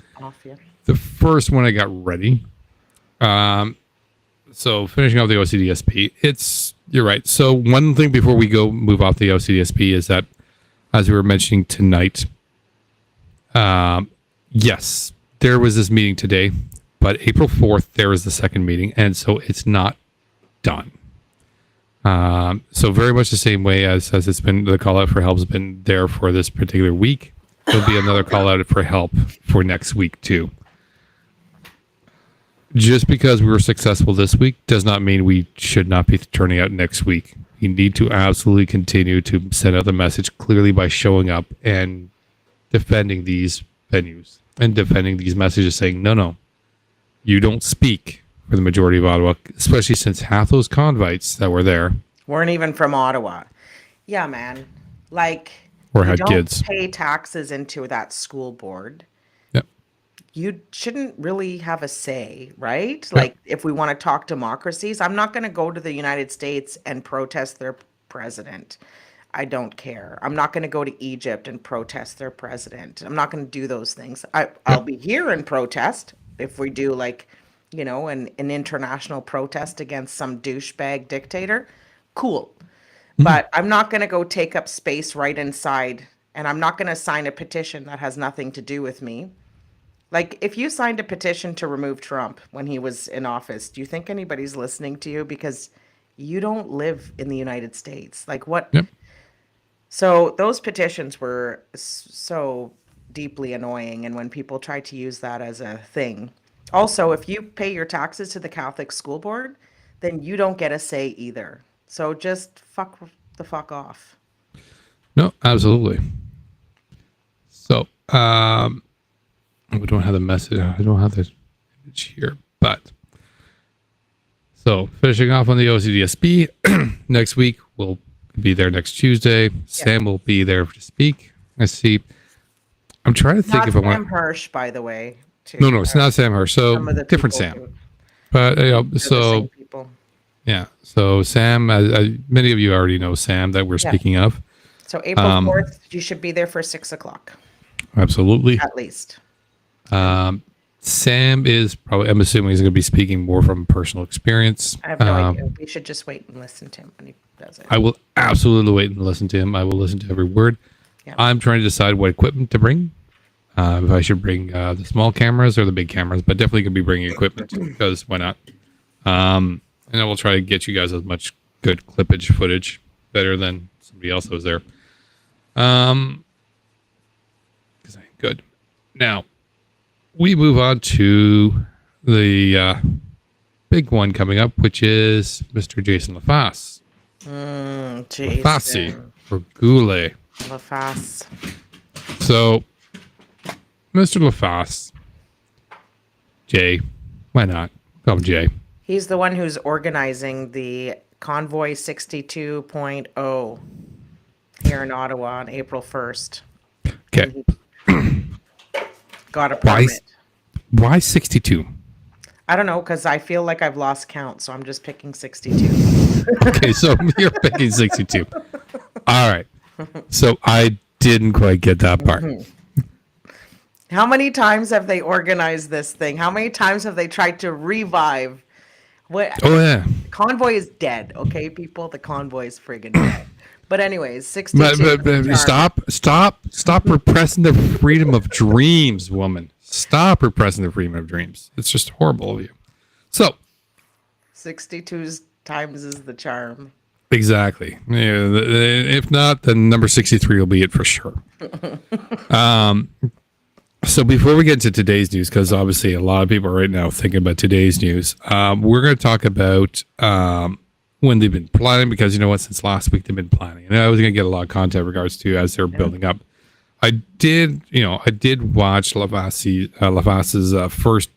the first one I got ready. So finishing off the OCDSP, you're right. So one thing before we move off the OCDSP is that, as we were mentioning tonight, yes, there was this meeting today, but April 4th, there was the second meeting. And so it's not done. So very much the same way as it's been, the call out for help has been there for this particular week. There'll be another call out for help for next week too. Just because we were successful this week does not mean we should not be turning out next week. You need to absolutely continue to send out the message clearly by showing up and defending these venues and defending these messages saying, no, you don't speak for the majority of Ottawa, especially since half those convites that were there weren't even from Ottawa. Yeah, man. Like, or had kids. Pay taxes into that school board. You shouldn't really have a say, right? Like, if we want to talk democracies, I'm not going to go to the United States and protest their president. I don't care. I'm not going to go to Egypt and protest their president. I'm not going to do those things. I'll be here and protest if we do, like, an international protest against some douchebag dictator. Cool. But I'm not going to go take up space right inside, and I'm not going to sign a petition that has nothing to do with me. Like, if you signed a petition to remove Trump when he was in office, do you think anybody's listening to you? Because you don't live in the United States. Like, what? Yep. So those petitions were so deeply annoying. And when people try to use that as a thing. Also, if you pay your taxes to the Catholic School Board, then you don't get a say either. So just fuck the fuck off. No, absolutely. So, we don't have the message. I don't have the image here, but so finishing off on the OCDSB next week, we'll be there next Tuesday. Sam will be there to speak. Let's see. I'm trying to think Not if I Sam want. Hirsch, by the way. Too. No, it's not Sam Hirsch. So Some of the different people Sam. who- But they're the same people. yeah. So Sam, many of you already know Sam that we're Yeah. speaking of. So April 4th, you should be there for 6:00 Absolutely. at least. Sam is probably. I'm assuming he's going to be speaking more from personal experience. I have no idea. We should just wait and listen to him when he does it. I will absolutely wait and listen to him. I will listen to every word. Yeah. I'm trying to decide what equipment to bring. If I should bring the small cameras or the big cameras, but definitely going to be bringing equipment because why not? And I will try to get you guys as much good clippage footage, better than somebody else that was there. Good. Now, we move on to the big one coming up, which is Mr. Jason LeFace. LeFace or Goulet. LeFace. So, Mr. LeFace, Jay, why not? Call him Jay. He's the one who's organizing the Convoy 62.0 here in Ottawa on April 1st. Okay. Got a permit. Why 62? I don't know, because I feel like I've lost count, so I'm just picking 62. Okay, so you're picking 62. All right. So I didn't quite get that part. How many times have they organized this thing? How many times have they tried to revive? What? Oh, yeah. Convoy is dead, okay, people? The Convoy is friggin' dead. But anyways, 62. But stop repressing the freedom of dreams, woman. Stop repressing the freedom of dreams. It's just horrible of you. So 62 times is the charm. exactly. Yeah, if not, then number 63 will be it for sure. So before we get into today's news, because obviously a lot of people are right now thinking about today's news, we're going to talk about when they've been planning, because you know what, since last week they've been planning, and I was going to get a lot of content in regards to as they're building up. I did watch LeFace's first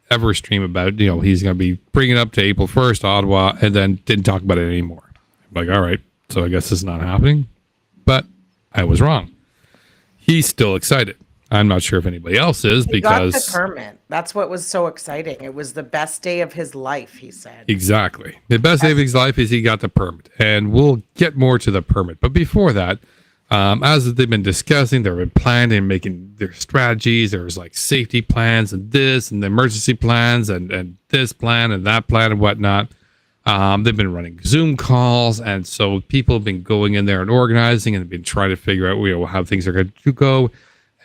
ever stream about, he's going to be bringing it up to April 1st, Ottawa, and then didn't talk about it anymore. I'm like, all right, so I guess this is not happening, but I was wrong. He's still excited. I'm not sure if anybody else is, because He got the permit. That's what was so exciting. It was the best day of his life, he said. Exactly. The best day of his life is he got the permit, and we'll get more to the permit. But before that, as they've been discussing, they've been planning and making their strategies. There's like safety plans and this and the emergency plans and this plan and that plan and whatnot. They've been running Zoom calls, and so people have been going in there and organizing and been trying to figure out how things are going to go.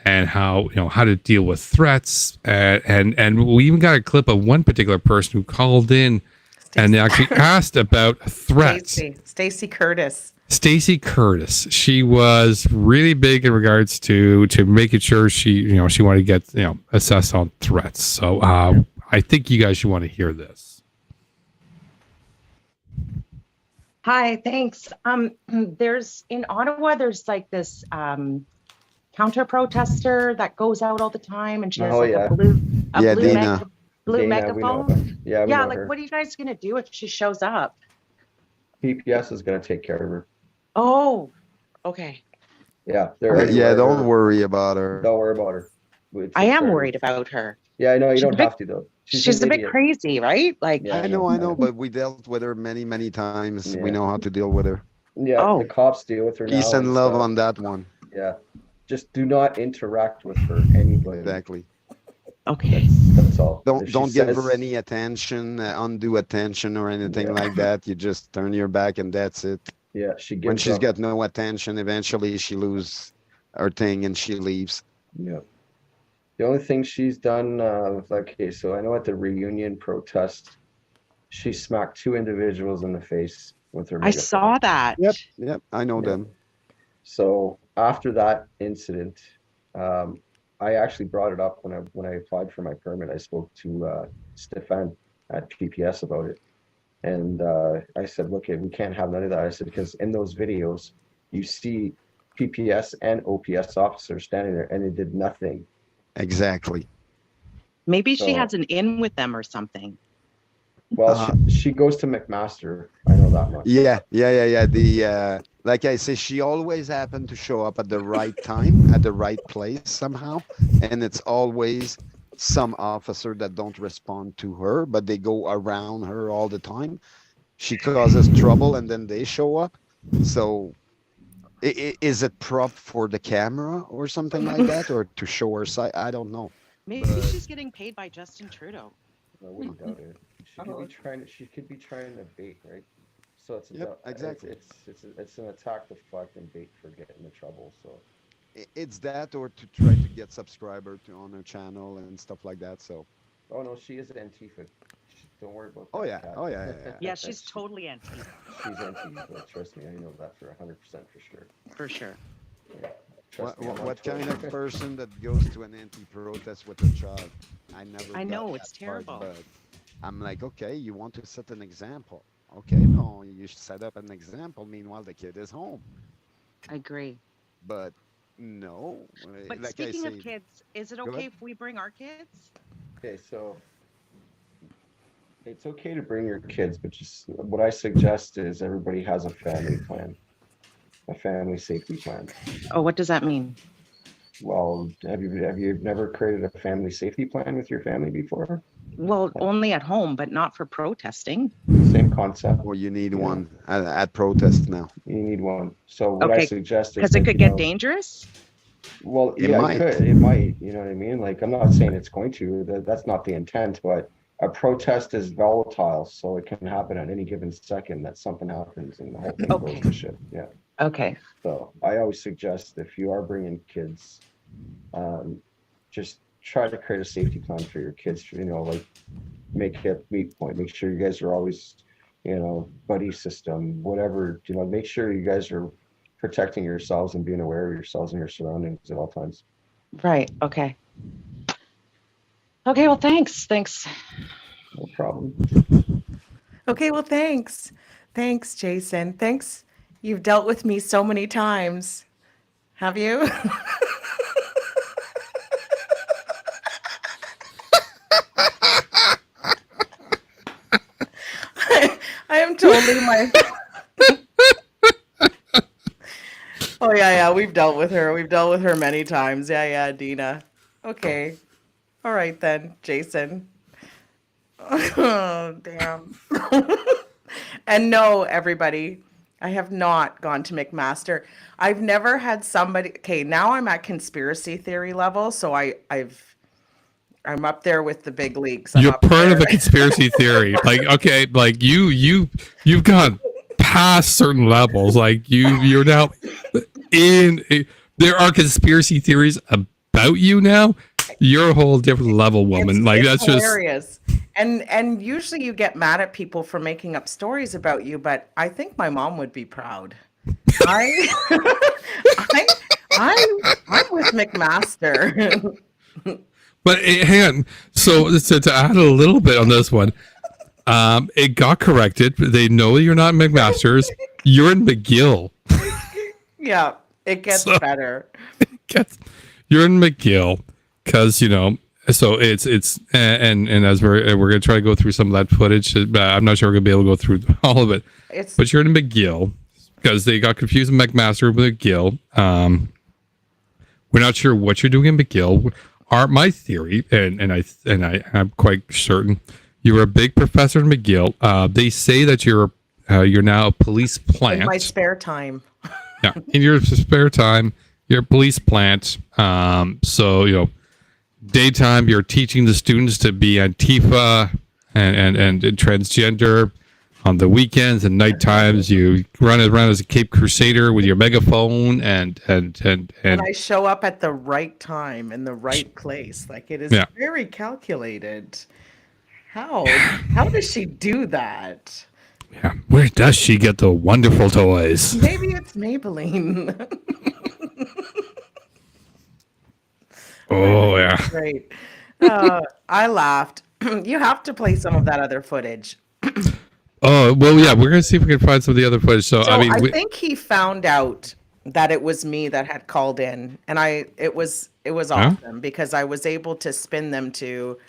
And how to deal with threats, and we even got a clip of one particular person who called in and actually asked about threats. Stacey Curtis. Stacey Curtis. She was really big in regards to making sure she wanted to get assessed on threats. So I think you guys should want to hear this. Hi, thanks. There's in Ottawa. There's like this. Counter protester that goes out all the time, and she has a blue Deana. megaphone. Yeah, like what are you guys gonna do if she shows up? PPS is gonna take care of her. Oh, okay. Yeah, don't worry about her. Don't worry about her. I am worried about her. Yeah, I know you don't have to though. She's a bit crazy, right? Like I know, but we dealt with her many times. Yeah. We know how to deal with her. Yeah, the cops deal with her now. Peace and love on that one. Yeah. Just do not interact with her anybody. Exactly. Okay. That's all. Don't give her any attention, undue attention or anything like that. You just turn your back and that's it. Yeah, when she's got no attention, eventually she loses her thing and she leaves. Yeah. The only thing she's done so I know at the reunion protest, she smacked 2 individuals in the face with her megaphone. I saw that. Yep, I know them. So after that incident, I actually brought it up when I applied for my permit. I spoke to Stefan at PPS about it, and I said, "Look, we can't have none of that." I said, because in those videos, you see PPS and OPS officers standing there, and they did nothing. Exactly. Maybe she has an in with them or something. Well, she goes to McMaster. I know that much. Yeah. The like I say, she always happened to show up at the right time, at the right place somehow, and it's always some officer that don't respond to her, but they go around her all the time. She causes trouble, and then they show up. So, is it prop for the camera or something like that, or to show her side? I don't know. Maybe she's getting paid by Justin Trudeau. I wouldn't doubt it. She could be trying. She could be trying to bait, right? So it's exactly. It's an attack to deflect and bait for getting into trouble. So it's that, or to try to get subscriber on her channel and stuff like that. So. Oh no, she is Antifa. Don't worry about that. Oh yeah. Yeah, she's totally Antifa. She's Antifa. Trust me, I know that for 100% for sure. For sure. Yeah. What kind of person that goes to an anti-protest with a child? I know it's terrible. But I'm like, okay, you want to set an example. Okay, no, you should set up an example. Meanwhile, the kid is home. I agree. But no. But like speaking of kids, is it okay if we bring our kids? Okay, so it's okay to bring your kids, but just what I suggest is everybody has a family plan, a family safety plan. Oh, what does that mean? Well, have you never created a family safety plan with your family before? Well, only at home, but not for protesting. Same concept. Well, you need one at protest now. You need one. So what I suggest is because it could get dangerous. Well, it yeah, might. It might. You know what I mean? Like, I'm not saying it's going to. That's not the intent. But a protest is volatile, so it can happen at any given second that something happens and the whole thing goes to shit. Yeah. Okay. So I always suggest if you are bringing kids, just try to create a safety plan for your kids. You know, like make it meet point. Make sure you guys are always, you know, buddy system, whatever. You know, make sure you guys are protecting yourselves and being aware of yourselves and your surroundings at all times. Right. Okay. Okay. Well, thanks. No problem. Okay. Well, thanks. Thanks, Jason. Thanks. You've dealt with me so many times. Have you? I am totally my. Oh yeah, we've dealt with her. We've dealt with her many times. Yeah, Deana. Okay. All right then, Jason. Oh, damn. And no, everybody, I have not gone to McMaster. I've never had somebody. Okay, now I'm at conspiracy theory level, so I'm up there with the big leagues. You're part of a conspiracy theory. Like, okay, like you've gone past certain levels. Like you're now there are conspiracy theories about you now. You're a whole different level, woman. That's hilarious. And usually you get mad at people for making up stories about you, but I think my mom would be proud. I'm with McMaster. But hang on. So to add a little bit on this one, it got corrected. They know you're not McMaster's. You're in McGill. Yeah, it gets better. You're in McGill because So it's and as we're gonna try to go through some of that footage. I'm not sure we're gonna be able to go through all of it. But you're in McGill because they got confused with McMaster with McGill. We're not sure what you're doing in McGill. My theory, and I'm quite certain, you were a big professor in McGill. They say that you're now a police plant. In my spare time. Yeah, in your spare time, you're a police plant. So daytime you're teaching the students to be Antifa and transgender. On the weekends and night times, you run around as a Cape Crusader with your megaphone and I show up at the right time in the right place. Like it is very calculated. How does she do that? Yeah, where does she get the wonderful toys? Maybe it's Maybelline. Oh yeah, great. I laughed. You have to play some of that other footage. Oh, well, yeah, we're going to see if we can find some of the other footage. So I mean, I think he found out that it was me that had called in, and it was awesome because I was able to spin them to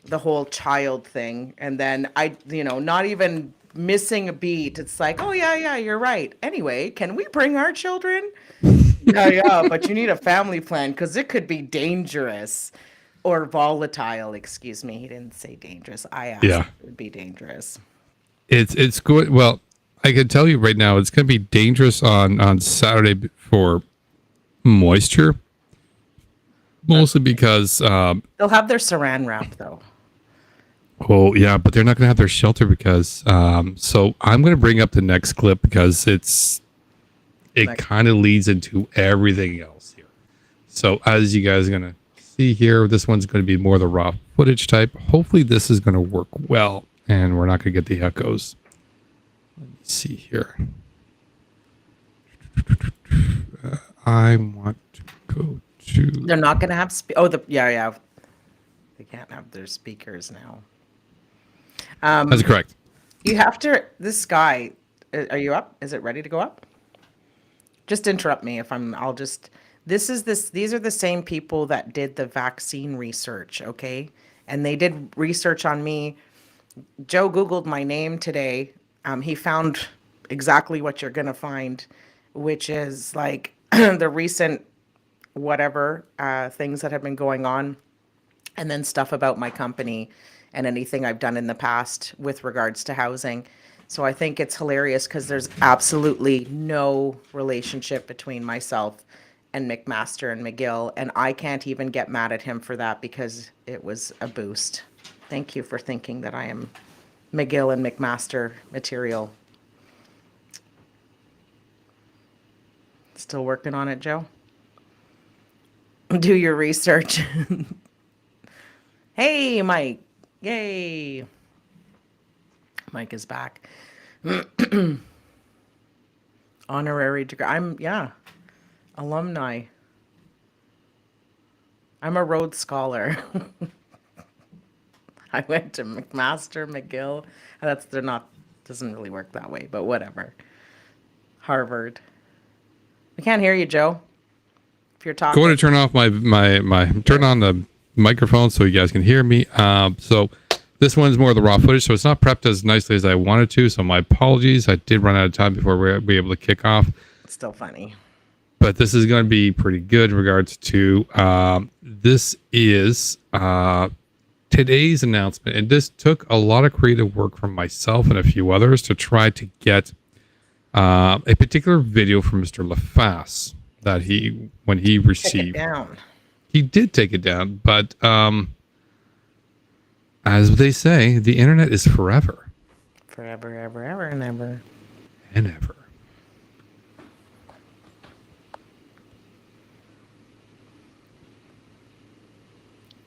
the whole child thing. And then I, not even missing a beat. It's like, oh yeah, you're right. Anyway, can we bring our children? Yeah, but you need a family plan because it could be dangerous or volatile. Excuse me, he didn't say dangerous. I asked if it would be dangerous. It's good. Well, I can tell you right now, it's going to be dangerous on Saturday for moisture, mostly because they'll have their saran wrap though. Oh yeah, but they're not going to have their shelter because. So I'm going to bring up the next clip because it kind of leads into everything else here. So as you guys are going to see here, this one's going to be more the raw footage type. Hopefully this is going to work well and we're not going to get the echoes. Let's see here. I want to go to. They're not going to have. Yeah. They can't have their speakers now. That's correct. You have to. This guy. Are you up? Is it ready to go up? Just interrupt me if I'm. I'll just. These are the same people that did the vaccine research. Okay, and they did research on me. Joe Googled my name today. He found exactly what you're gonna find, which is like the recent whatever things that have been going on, and then stuff about my company and anything I've done in the past with regards to housing. So I think it's hilarious because there's absolutely no relationship between myself and McMaster and McGill, and I can't even get mad at him for that because it was a boost. Thank you for thinking that I am McGill and McMaster material. Still working on it, Joe? Do your research. Hey, Mike. Yay. Mike is back. Honorary degree. Alumni. I'm a Rhodes Scholar. I went to McMaster, McGill. Doesn't really work that way, but whatever. Harvard. I can't hear you, Joe. If you're talking. Going to turn off turn on the microphone so you guys can hear me. So this one's more of the raw footage, so it's not prepped as nicely as I wanted to. So my apologies. I did run out of time before we'll be able to kick off. It's still funny. But this is going to be pretty good in regards to this is today's announcement. And this took a lot of creative work from myself and a few others to try to get a particular video from Mr. LeFace that when he received. Take it down. He did take it down, but as they say, the internet is forever. Forever, ever, ever, and ever. And ever.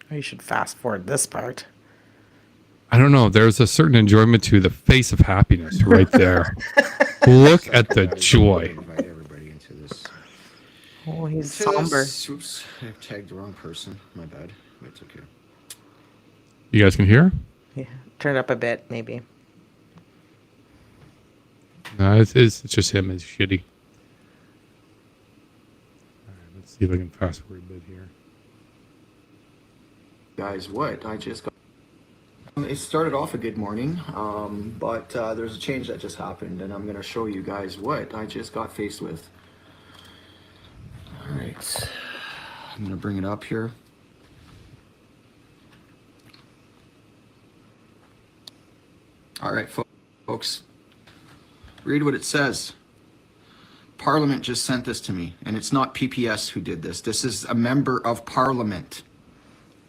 You should fast forward this part. I don't know. There's a certain enjoyment to the face of happiness right there. Look at the joy. Oh, he's somber. Oops, I tagged the wrong person. My bad. It's okay. You guys can hear? Yeah, turn it up a bit, maybe. No, it's just him. It's shitty. All right, let's see if I can fast forward a bit here. Guys, what? I just got... It started off a good morning, but there's a change that just happened, and I'm going to show you guys what I just got faced with. All right. I'm going to bring it up here. All right, folks. Read what it says. Parliament just sent this to me, and it's not PPS who did this. This is a member of Parliament.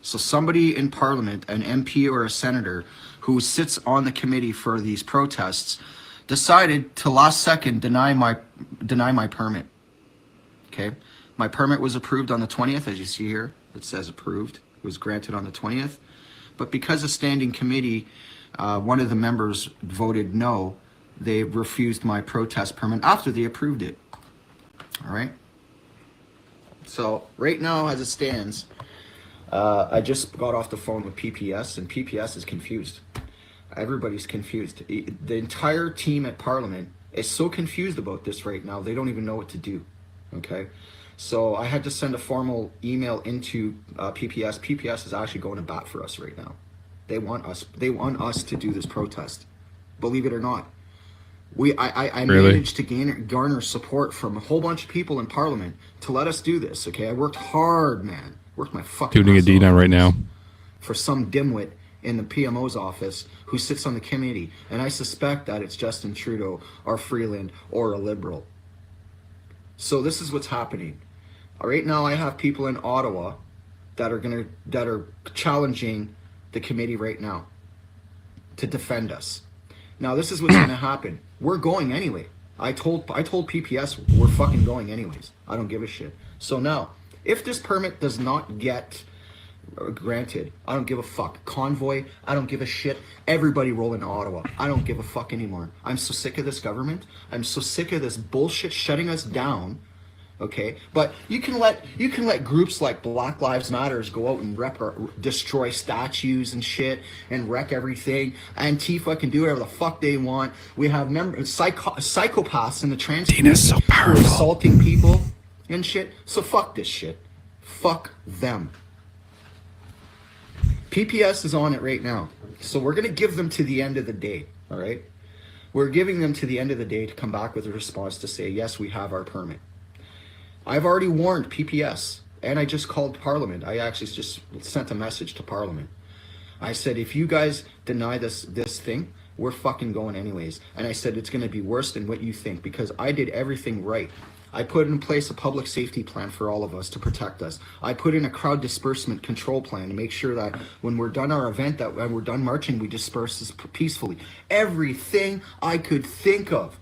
So somebody in Parliament, an MP or a senator who sits on the committee for these protests, decided to last second deny my permit. Okay, my permit was approved on the 20th, as you see here. It says approved. It was granted on the 20th, but because a standing committee, one of the members voted no, they refused my protest permit after they approved it. All right. So right now, as it stands. I just got off the phone with PPS, and PPS is confused. Everybody's confused. The entire team at Parliament is so confused about this right now, they don't even know what to do. Okay? So I had to send a formal email into PPS. PPS is actually going to bat for us right now. They want us to do this protest. believe it or not. I Really? managed to garner support from a whole bunch of people in Parliament to let us do this. Okay, I worked hard, man. Worked my fucking Tuning a ass Deana off right now. for some dimwit in the PMO's office who sits on the committee, and I suspect that it's Justin Trudeau or Freeland or a Liberal. So this is what's happening. Right now, I have people in Ottawa that are challenging the committee right now to defend us. Now, this is what's going to happen. We're going anyway. I told PPS we're fucking going anyways. I don't give a shit. So now, if this permit does not get granted, I don't give a fuck. Convoy, I don't give a shit. Everybody roll into Ottawa. I don't give a fuck anymore. I'm so sick of this government. I'm so sick of this bullshit shutting us down. Okay, but you can let groups like Black Lives Matters go out and destroy statues and shit and wreck everything. Antifa can do whatever the fuck they want. We have psychopaths in the trans community so who powerful. are assaulting people and shit. So fuck this shit. Fuck them. PPS is on it right now. So we're gonna give them to the end of the day. All right, we're giving them to the end of the day to come back with a response to say yes, we have our permit. I've already warned PPS, and I just called Parliament. I actually just sent a message to Parliament. I said, if you guys deny this thing, we're fucking going anyways. And I said, it's going to be worse than what you think, because I did everything right. I put in place a public safety plan for all of us to protect us. I put in a crowd disbursement control plan to make sure that when we're done our event, that when we're done marching, we disperse this peacefully. Everything I could think of.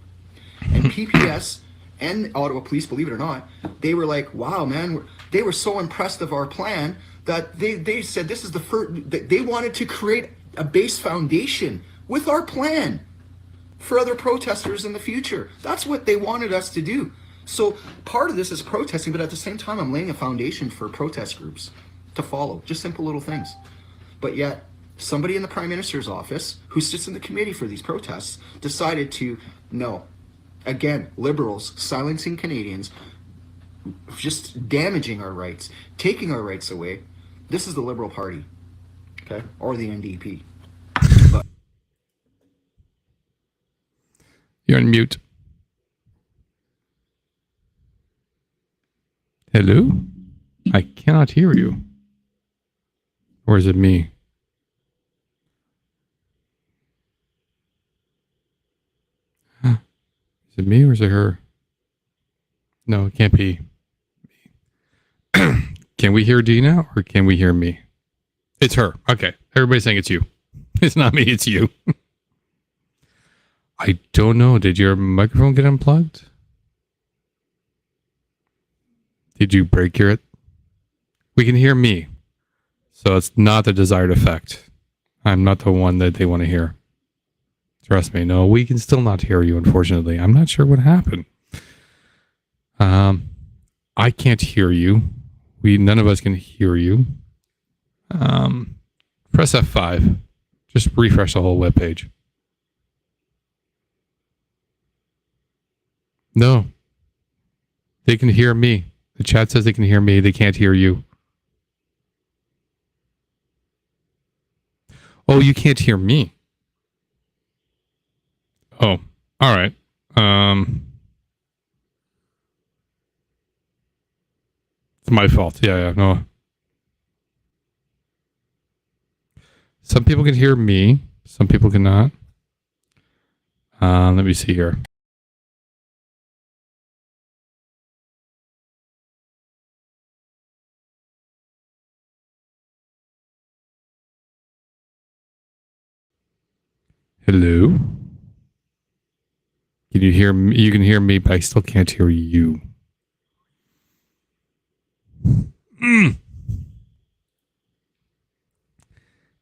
And PPS and Ottawa Police, believe it or not, they were like, wow, man, they were so impressed of our plan that they said this is the first, they wanted to create a base foundation with our plan for other protesters in the future. That's what they wanted us to do. So part of this is protesting, but at the same time, I'm laying a foundation for protest groups to follow, just simple little things. But yet, somebody in the Prime Minister's office who sits in the committee for these protests decided to, no. Again, Liberals silencing Canadians, just damaging our rights, taking our rights away. This is the Liberal Party, okay, or the NDP. But You're on mute. Hello? I cannot hear you. Or is it me? Is it me or is it her? No, it can't be me. Can we hear Deana or can we hear me? It's her. Okay. Everybody's saying it's you. It's not me, it's you. I don't know. Did your microphone get unplugged? Did you break your... We can hear me. So it's not the desired effect. I'm not the one that they want to hear. Trust me. No, we can still not hear you, unfortunately. I'm not sure what happened. I can't hear you. None of us can hear you. Press F5. Just refresh the whole web page. No. They can hear me. The chat says they can hear me. They can't hear you. Oh, you can't hear me. Oh, all right. It's my fault. Yeah, no. Some people can hear me. Some people cannot. Let me see here. Hello? Can you hear me? You can hear me, but I still can't hear you.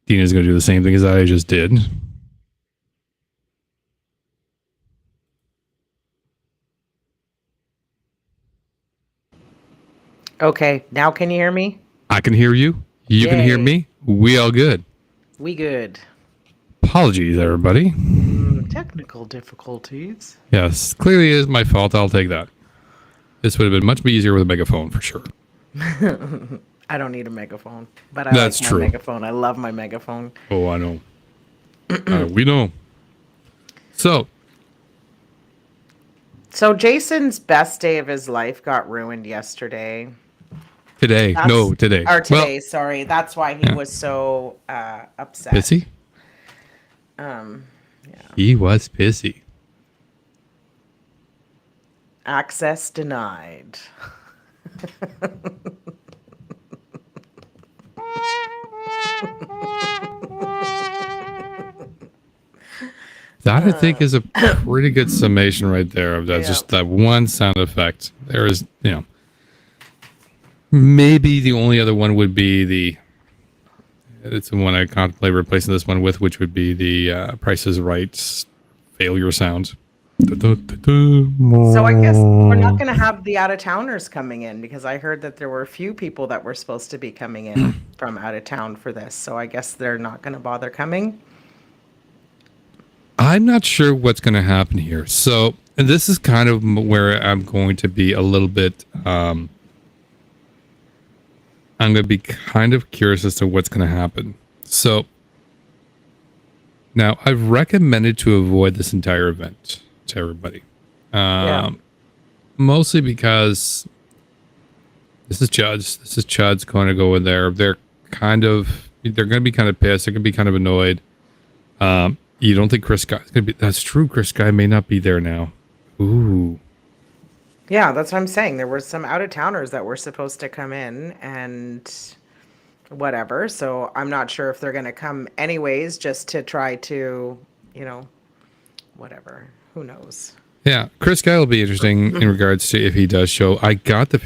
Deana's going to do the same thing as I just did. Okay, now can you hear me? I can hear you. You can hear me. We all good. We good. Apologies, everybody. Technical difficulties. Yes, clearly it is my fault. I'll take that. This would have been much easier with a megaphone, for sure. I don't need a megaphone, but I That's like my true. megaphone. I love my megaphone. Oh, I know. We know. So Jason's best day of his life got ruined yesterday. today. Today. Or today, sorry. That's why he was so upset. Pissy? Yeah. He was pissy. Access denied. That I think is a pretty good summation right there of that. Just that one sound effect. There is, maybe the only other one would be it's the one I contemplate replacing this one with, which would be the Price is Right failure sound. So I guess we're not going to have the out-of-towners coming in, because I heard that there were a few people that were supposed to be coming in from out of town for this. So I guess they're not going to bother coming. I'm not sure what's going to happen here. So, and this is kind of where I'm going to be a little bit, I'm going to be kind of curious as to what's going to happen. So, now I've recommended to avoid this entire event to everybody. Mostly because this is Chud's going to go in there. They're going to be kind of pissed. They're going to be kind of annoyed. You don't think Chris Guy is going to be... That's true. Chris Guy may not be there now. Ooh. Yeah, that's what I'm saying. There were some out-of-towners that were supposed to come in and whatever. So I'm not sure if they're going to come anyways, just to try to, whatever. Who knows? Yeah, Chris Guy will be interesting in regards to if he does show.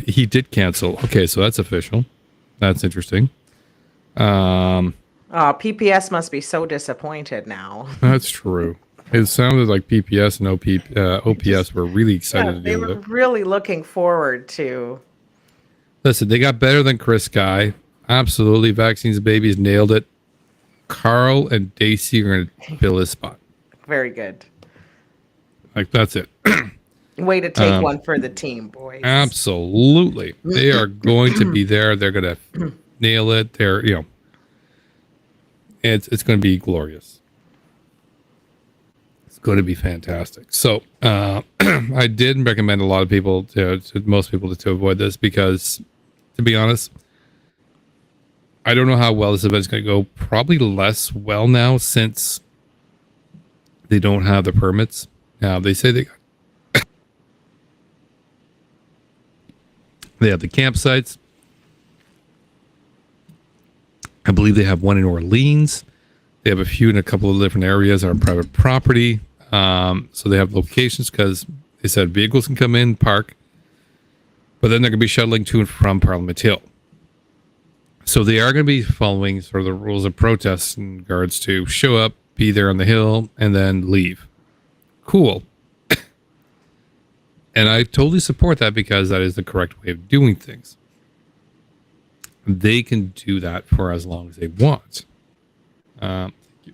He did cancel. Okay, so that's official. That's interesting. PPS must be so disappointed now. That's true. It sounded like PPS and OPS were really excited to they do were it. really looking forward to. Listen, they got better than Chris Guy. Absolutely. Vaccines Babies nailed it. Carl and Daisy are going to fill his spot. Very good. Like, that's it. Way to take one for the team, boys. Absolutely. They are going to be there. They're going to nail it. It's going to be glorious. It's going to be fantastic. So I did recommend a lot of people to most people to avoid this because, to be honest, I don't know how well this event is going to go. Probably less well now since they don't have the permits. Now they say they have the campsites. I believe they have one in Orleans. They have a few in a couple of different areas on private property. So they have locations because they said vehicles can come in, park, but then they're going to be shuttling to and from Parliament Hill. So they are going to be following sort of the rules of protest in regards to show up, be there on the hill, and then leave. Cool. And I totally support that because that is the correct way of doing things. They can do that for as long as they want. Thank you.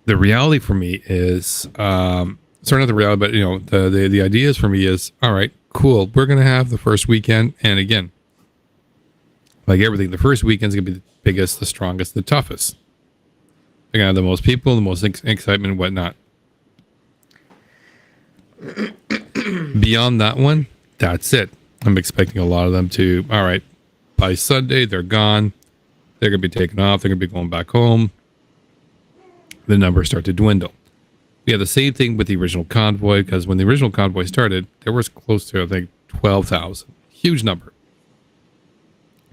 The reality for me is, sorry, not the reality, but the ideas for me is, all right, cool. We're going to have the first weekend. And again, like everything, the first weekend is going to be the biggest, the strongest, the toughest. They're going to have the most people, the most excitement, and whatnot. Beyond that one, that's it. I'm expecting a lot of them to, all right, by Sunday, they're gone. They're going to be taken off. They're going to be going back home. The numbers start to dwindle. We have the same thing with the original convoy, because when the original convoy started, there was close to, I think, 12,000. Huge number.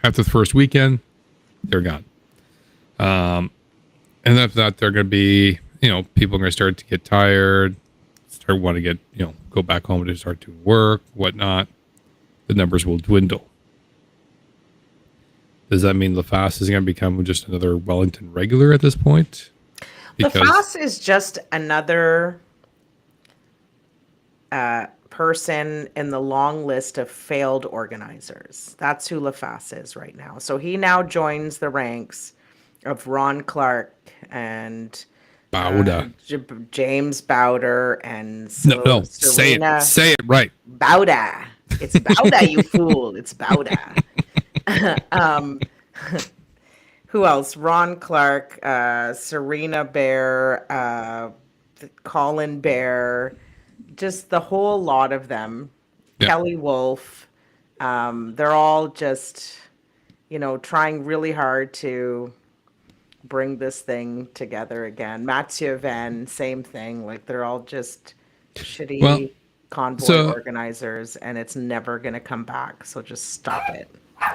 After the first weekend, they're gone. And after that, they're going to be, people are going to start to get tired, start wanting to get, go back home to start doing work, whatnot. The numbers will dwindle. Does that mean LeFace is going to become just another Wellington regular at this point? LeFace is just another person in the long list of failed organizers. That's who LeFace is right now. So he now joins the ranks of Ron Clark and Bauda. James Bowder and no, Serena. say it right. Bauda. It's who else? Ron Clark, Serena Bear, Colin Bear, just the whole lot of them. Yeah. Kelly Wolf. They're all just, trying really hard to bring this thing together again. Mathieu Van, same thing. Like they're all just shitty convoy organizers, and it's never going to come back. So just stop it.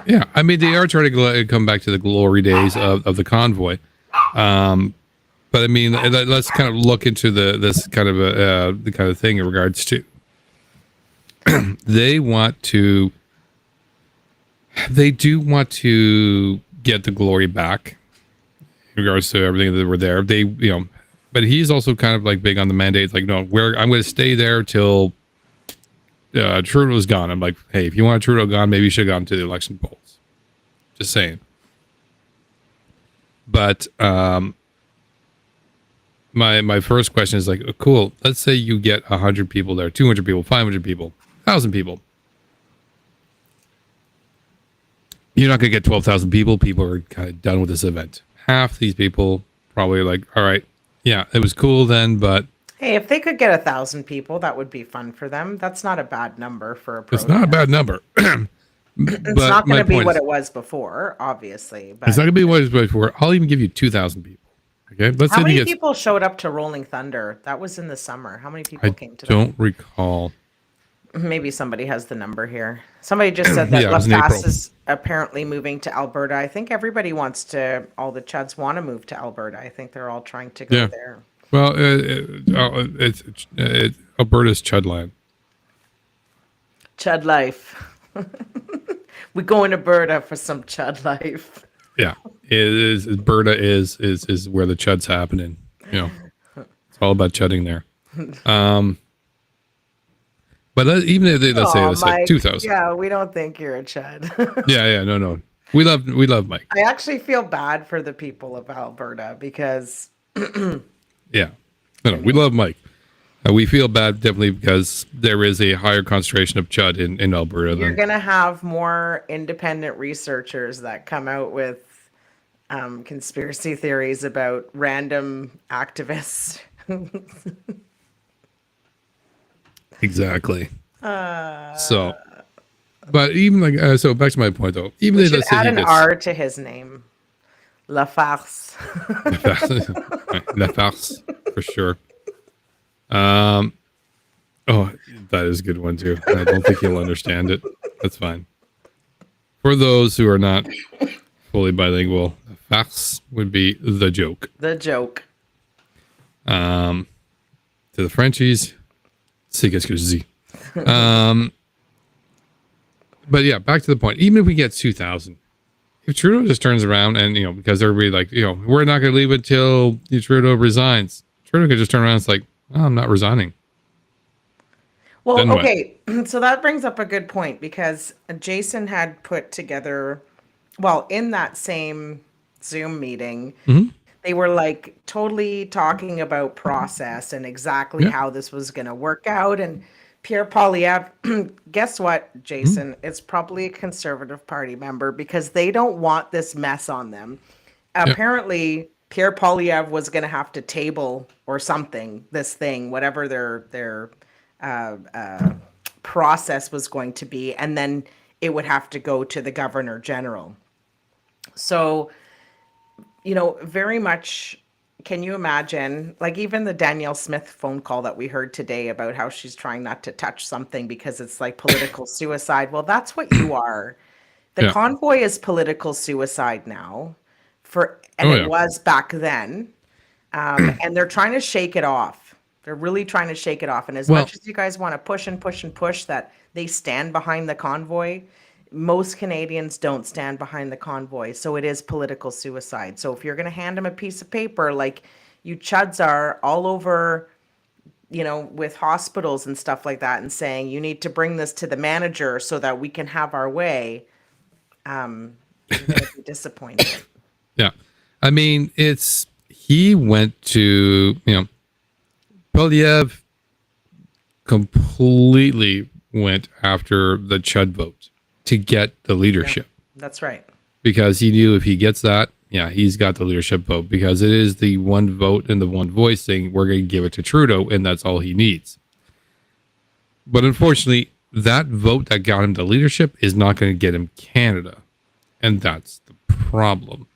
Yeah, I mean they are trying to come back to the glory days of the convoy, but I mean let's kind of look into this kind of the kind of thing in regards to they do want to get the glory back in regards to everything that were there. They but he's also kind of like big on the mandate. Like no, I'm going to stay there till Trudeau's gone. I'm like, hey, if you want Trudeau gone, maybe you should have gone to the election polls. Just saying. But my first question is like, cool. Let's say you get 100 people there, 200 people, 500 people, 1,000 people. You're not going to get 12,000 people. People are kind of done with this event. Half these people probably like, all right, yeah, it was cool then, but Hey, if they could get 1,000 people, that would be fun for them. That's not a bad number for a protest. it's not a bad number. It's not going to be what it was before, obviously. But it's not going to be what it was before. I'll even give you 2,000 people. Okay, let's how say many people showed up to Rolling Thunder? That was in the summer. How many people came to that? I don't recall. Maybe somebody has the number here. Somebody just said that LeFace is apparently moving to Alberta. I think everybody wants to, all the Chuds want to move to Alberta. I think they're all trying to go there. Well, it's Alberta's Chudland. Chud life. We go in Alberta for some Chud life. Yeah, it is. Alberta is where the Chud's happening. It's all about chudding there. But even if let's say it's like 2,000. Yeah, we don't think you're a Chud. yeah, no. We love Mike. I actually feel bad for the people of Alberta because. Yeah, no, we love Mike. We feel bad definitely because there is a higher concentration of Chud in Alberta. You're going to have more independent researchers that come out with conspiracy theories about random activists. Exactly. So, but even like so, back to my point though. Even we if should add an R to his name, LeFace. LeFace for sure. Oh, that is a good one too. I don't think he'll understand it. That's fine. For those who are not fully bilingual, LeFace would be the joke. The joke. To the Frenchies, c'est qu'est-ce que je dis. But yeah, back to the point. Even if we get 2,000, if Trudeau just turns around and, because everybody like, we're not going to leave until Trudeau resigns. Trudeau could just turn around and it's like, oh, I'm not resigning. Well, okay. So that brings up a good point because Jason had put together, in that same Zoom meeting, they were like totally talking about process and exactly how this was going to work out. And Pierre Poilievre, guess what, Jason? It's probably a Conservative Party member because they don't want this mess on them. Apparently, Pierre Poilievre was going to have to table or something, this thing, whatever their process was going to be. And then it would have to go to the Governor General. So, very much, can you imagine, like even the Danielle Smith phone call that we heard today about how she's trying not to touch something because it's like political suicide. Well, that's what you are. The convoy is political suicide now it was back then. And they're trying to shake it off. They're really trying to shake it off. And as much as you guys want to push and push and push that they stand behind the convoy, most Canadians don't stand behind the convoy. So it is political suicide. So if you're going to hand them a piece of paper, like you Chuds are all over, with hospitals and stuff like that and saying, you need to bring this to the manager so that we can have our way, you're going to be disappointed. Yeah. I mean, he went to, Poilievre completely went after the Chud vote to get the leadership. That's right. Because he knew if he gets that, yeah, he's got the leadership vote because it is the one vote and the one voice thing. We're going to give it to Trudeau, and that's all he needs. But unfortunately, that vote that got him the leadership is not going to get him Canada. And that's the problem.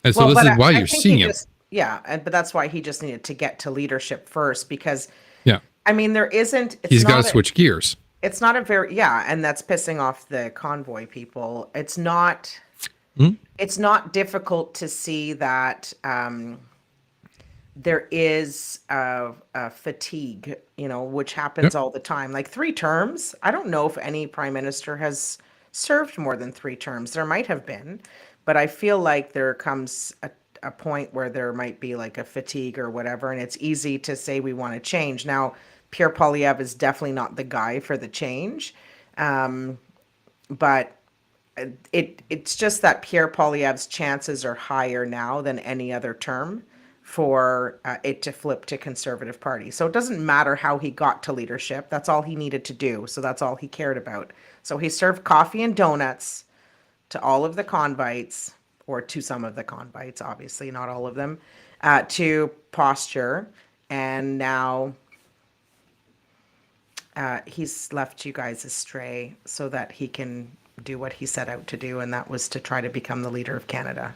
And so this is why you're seeing him. But that's why he just needed to get to leadership first because, yeah, I mean, there isn't. He's got to switch gears. It's not a very, and that's pissing off the convoy people. It's not, it's not difficult to see that there is a fatigue, which happens all the time. Like 3 terms. I don't know if any prime minister has served more than 3 terms. There might have been, but I feel like there comes a point where there might be like a fatigue or whatever, and it's easy to say we want to change. Now, Pierre Poilievre is definitely not the guy for the change, but it's just that Pierre Poilievre's chances are higher now than any other term for it to flip to Conservative Party. So it doesn't matter how he got to leadership. That's all he needed to do. So that's all he cared about. So he served coffee and donuts to all of the convites, or to some of the convites, obviously, not all of them, to posture. And now he's left you guys astray so that he can do what he set out to do, and that was to try to become the leader of Canada.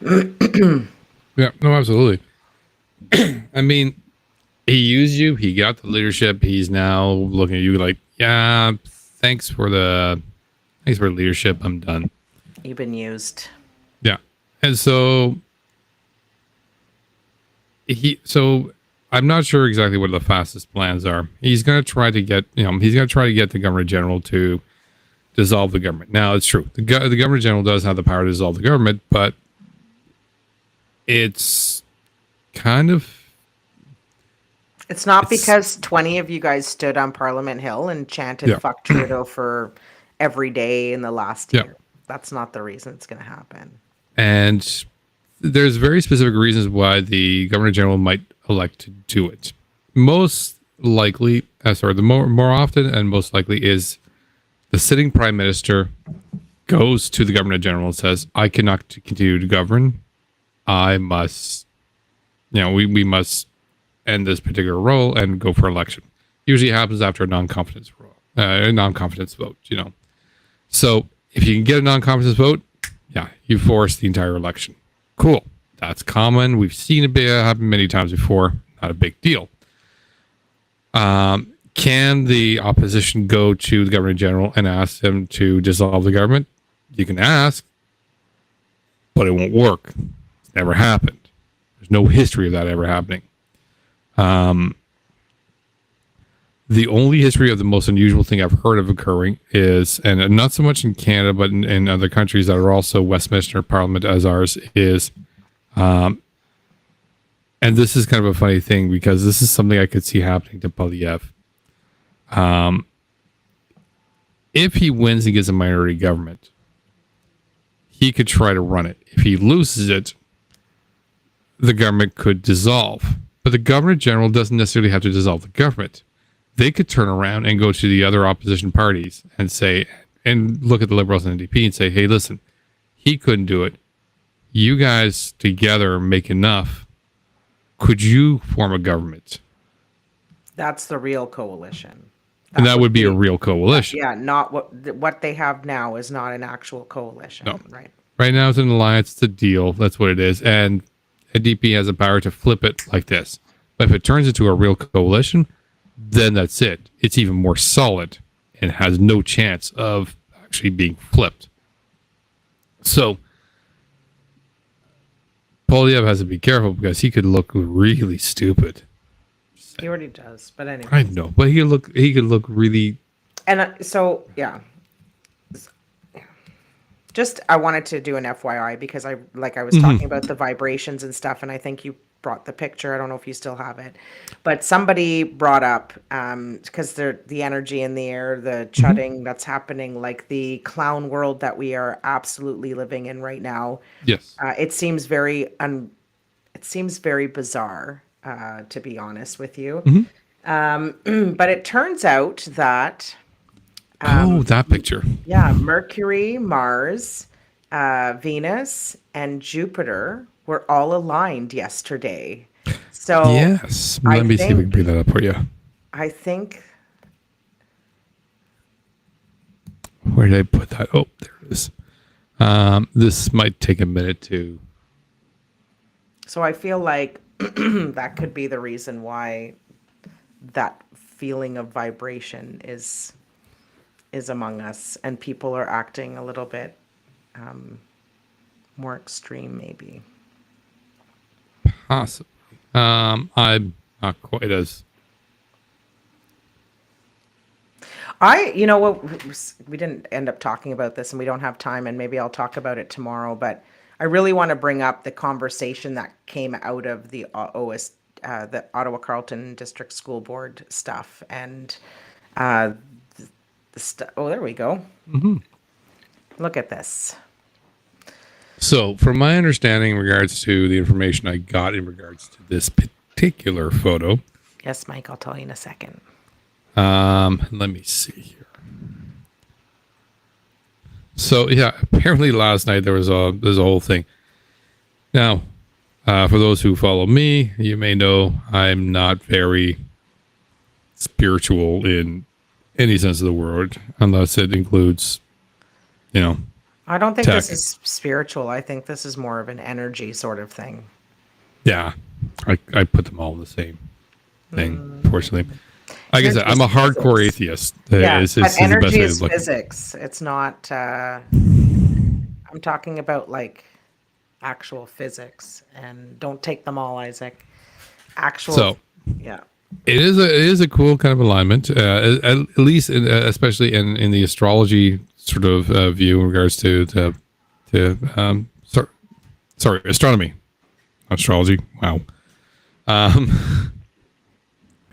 Yeah, no, absolutely. I mean, he used you. He got the leadership. He's now looking at you like, yeah, thanks for the leadership. I'm done. You've been used. Yeah. And so I'm not sure exactly what the fastest plans are. He's going to try to get, the Governor General to dissolve the government. Now, it's true. The Governor General does have the power to dissolve the government, but it's kind of... It's not because 20 of you guys stood on Parliament Hill and chanted fuck Trudeau for every day in the last year. That's not the reason it's going to happen. And there's very specific reasons why the Governor General might elect to do it. Most likely, the more often and most likely is the sitting Prime Minister goes to the Governor General and says, I cannot continue to govern. I must, we must end this particular role and go for election. Usually happens after a non-confidence vote, So if you can get a non-confidence vote, you force the entire election. Cool. That's common. We've seen it happen many times before. Not a big deal. Can the opposition go to the Governor General and ask him to dissolve the government? You can ask, but it won't work. It's never happened. There's no history of that ever happening. The only history of the most unusual thing I've heard of occurring is, and not so much in Canada, but in other countries that are also Westminster Parliament as ours, is, and this is kind of a funny thing because this is something I could see happening to Poilievre. If he wins and gets a minority government, he could try to run it. If he loses it, the government could dissolve. But the Governor General doesn't necessarily have to dissolve the government. They could turn around and go to the other opposition parties and say, and look at the Liberals and NDP and say, hey, listen, he couldn't do it. You guys together make enough. Could you form a government? That's the real coalition. And that would be a real coalition. Yeah, not what they have now is not an actual coalition. No. Right. Right now it's an alliance, it's a deal. That's what it is. And NDP has the power to flip it like this. But if it turns into a real coalition, then that's it. It's even more solid and has no chance of actually being flipped. So Poilievre has to be careful because he could look really stupid. He already does, but anyway. I know, but he could look really. And just I wanted to do an FYI because I was talking about the vibrations and stuff, and I think you brought the picture. I don't know if you still have it, but somebody brought up because the energy in the air, the chudding that's happening, like the clown world that we are absolutely living in right now. Yes, it seems very bizarre. To be honest with you. But it turns out that that picture. Yeah, Mercury, Mars, Venus, and Jupiter were all aligned yesterday. So Yes. Let me see if we can bring that up for you. I think. Where did I put that? Oh, there it is. This might take a minute to. So I feel like that could be the reason why that feeling of vibration is among us, and people are acting a little bit more extreme, maybe. Possibly. I'm not quite as. You know what, we didn't end up talking about this, and we don't have time, and maybe I'll talk about it tomorrow, but I really want to bring up the conversation that came out of the the Ottawa Carleton District School Board stuff, and oh, there we go. Mm-hmm. Look at this. So, from my understanding in regards to the information I got in regards to this particular photo. Yes, Mike, I'll tell you in a second. Let me see here. So, yeah, apparently last night there's a whole thing. Now, for those who follow me, you may know I'm not very spiritual in any sense of the word, unless it includes, I don't think tech. This is spiritual. I think this is more of an energy sort of thing. Yeah, I put them all in the same thing, unfortunately. Like I said, I'm a hardcore atheist. Yeah, Is energy is physics. It's not, I'm talking about like actual physics, and don't take them all, Isaac. Yeah. It is a cool kind of alignment, at least, especially in the astrology sort of view in regards to astronomy, astrology. Wow.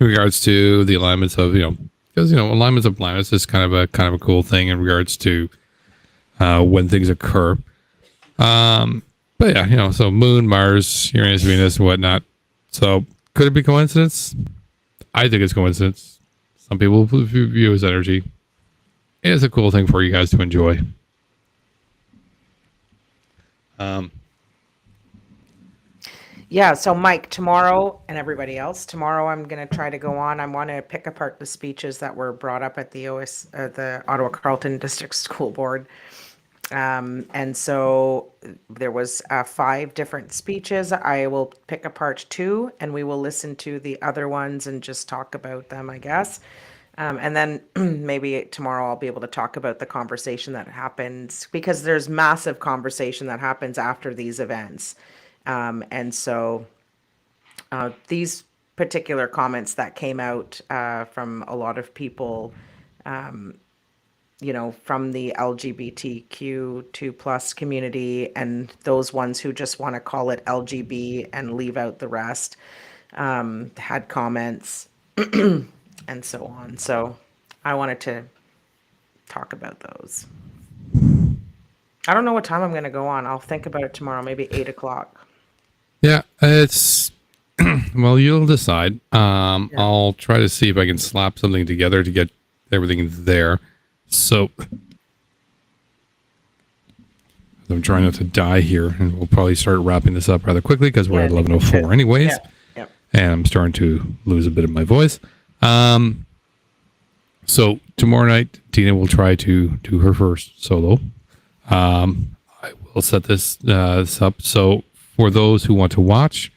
In regards to the alignments of because alignments of planets is kind of a cool thing in regards to when things occur. But yeah, so Moon, Mars, Uranus, Venus, and whatnot. So could it be coincidence? I think it's coincidence. Some people view it as energy. It is a cool thing for you guys to enjoy. Yeah, so Mike, tomorrow, and everybody else, tomorrow I'm going to try to go on. I want to pick apart the speeches that were brought up at the Ottawa Carleton District School Board. And so there was 5 different speeches. I will pick apart 2, and we will listen to the other ones and just talk about them, I guess. And then maybe tomorrow I'll be able to talk about the conversation that happens, because there's massive conversation that happens after these events. And so these particular comments that came out from a lot of people, from the LGBTQ2+ community, and those ones who just want to call it LGB and leave out the rest, had comments and so on. So I wanted to talk about those. I don't know what time I'm going to go on. I'll think about it tomorrow, maybe 8:00. Yeah, it's well, you'll decide. I'll try to see if I can slap something together to get everything there. So I'm trying not to die here, and we'll probably start wrapping this up rather quickly because we're at 11:04 anyways. Yeah. And I'm starting to lose a bit of my voice. So tomorrow night, Tina will try to do her first solo. I will set this up. So for those who want to watch,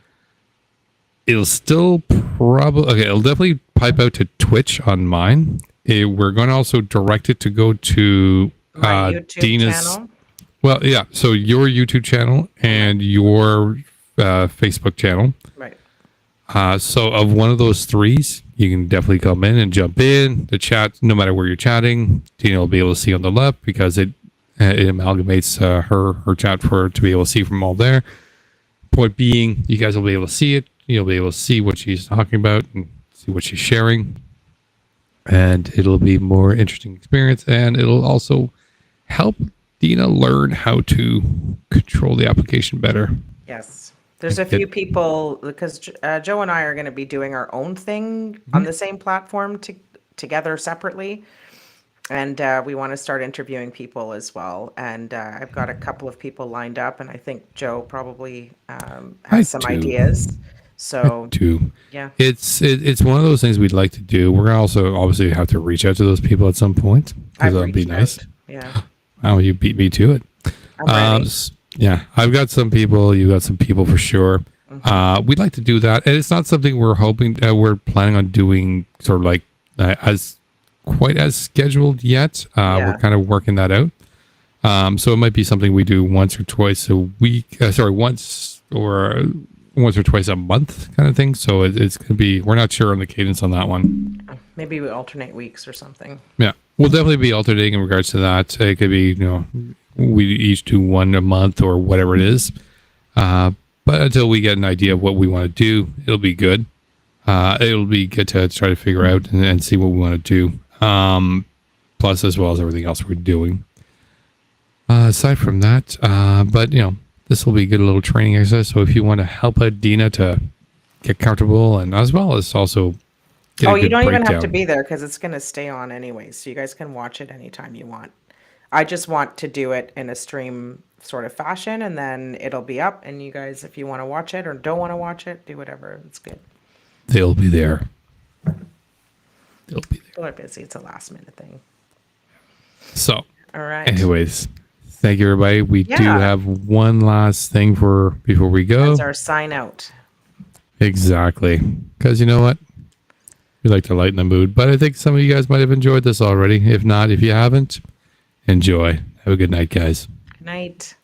it'll still it'll definitely pipe out to Twitch on mine. We're going to also direct it to go to Deana's channel. Well, yeah. So your YouTube channel and your Facebook channel. Right. So of one of those 3s, you can definitely come in and jump in the chat. No matter where you're chatting, Tina will be able to see on the left because it amalgamates her chat for her to be able to see from all there. Point being, you guys will be able to see it. You'll be able to see what she's talking about and see what she's sharing. And it'll be a more interesting experience. And it'll also help Deana learn how to control the application better. Yes. There's a few people, because Joe and I are going to be doing our own thing on the same platform together separately. And we want to start interviewing people as well. And I've got a couple of people lined up, and I think Joe probably has some ideas. So yeah, it's one of those things we'd like to do. We're gonna also obviously have to reach out to those people at some point because that'd be nice. Yeah. Wow, you beat me to it. Yeah, I've got some people. You got some people for sure. We'd like to do that, and it's not something we're planning on doing sort of like as quite as scheduled yet. We're kind of working that out. So it might be something we do once or twice a week. Once or twice a month kind of thing. So it's going to be, we're not sure on the cadence on that one. Maybe we alternate weeks or something. Yeah, we'll definitely be alternating in regards to that. It could be, we each do one a month or whatever it is. But until we get an idea of what we want to do, it'll be good. It'll be good to try to figure out and see what we want to do. Plus, as well as everything else we're doing. Aside from that, but this will be a good little training exercise. So if you want to help out Deana to get comfortable, and as well as also get you don't even have to be there because it's going to stay on anyway. So you guys can watch it anytime you want. I just want to do it in a stream sort of fashion, and then it'll be up. And you guys, if you want to watch it or don't want to watch it, do whatever. It's good. They'll be there. They'll be there. People are busy. It's a last minute thing. So, all right. Anyways. Thank you, everybody. We do have one last thing before we go. That's our sign out. Exactly. Because you know what? We like to lighten the mood. But I think some of you guys might have enjoyed this already. If not, if you haven't, enjoy. Have a good night, guys. Good night.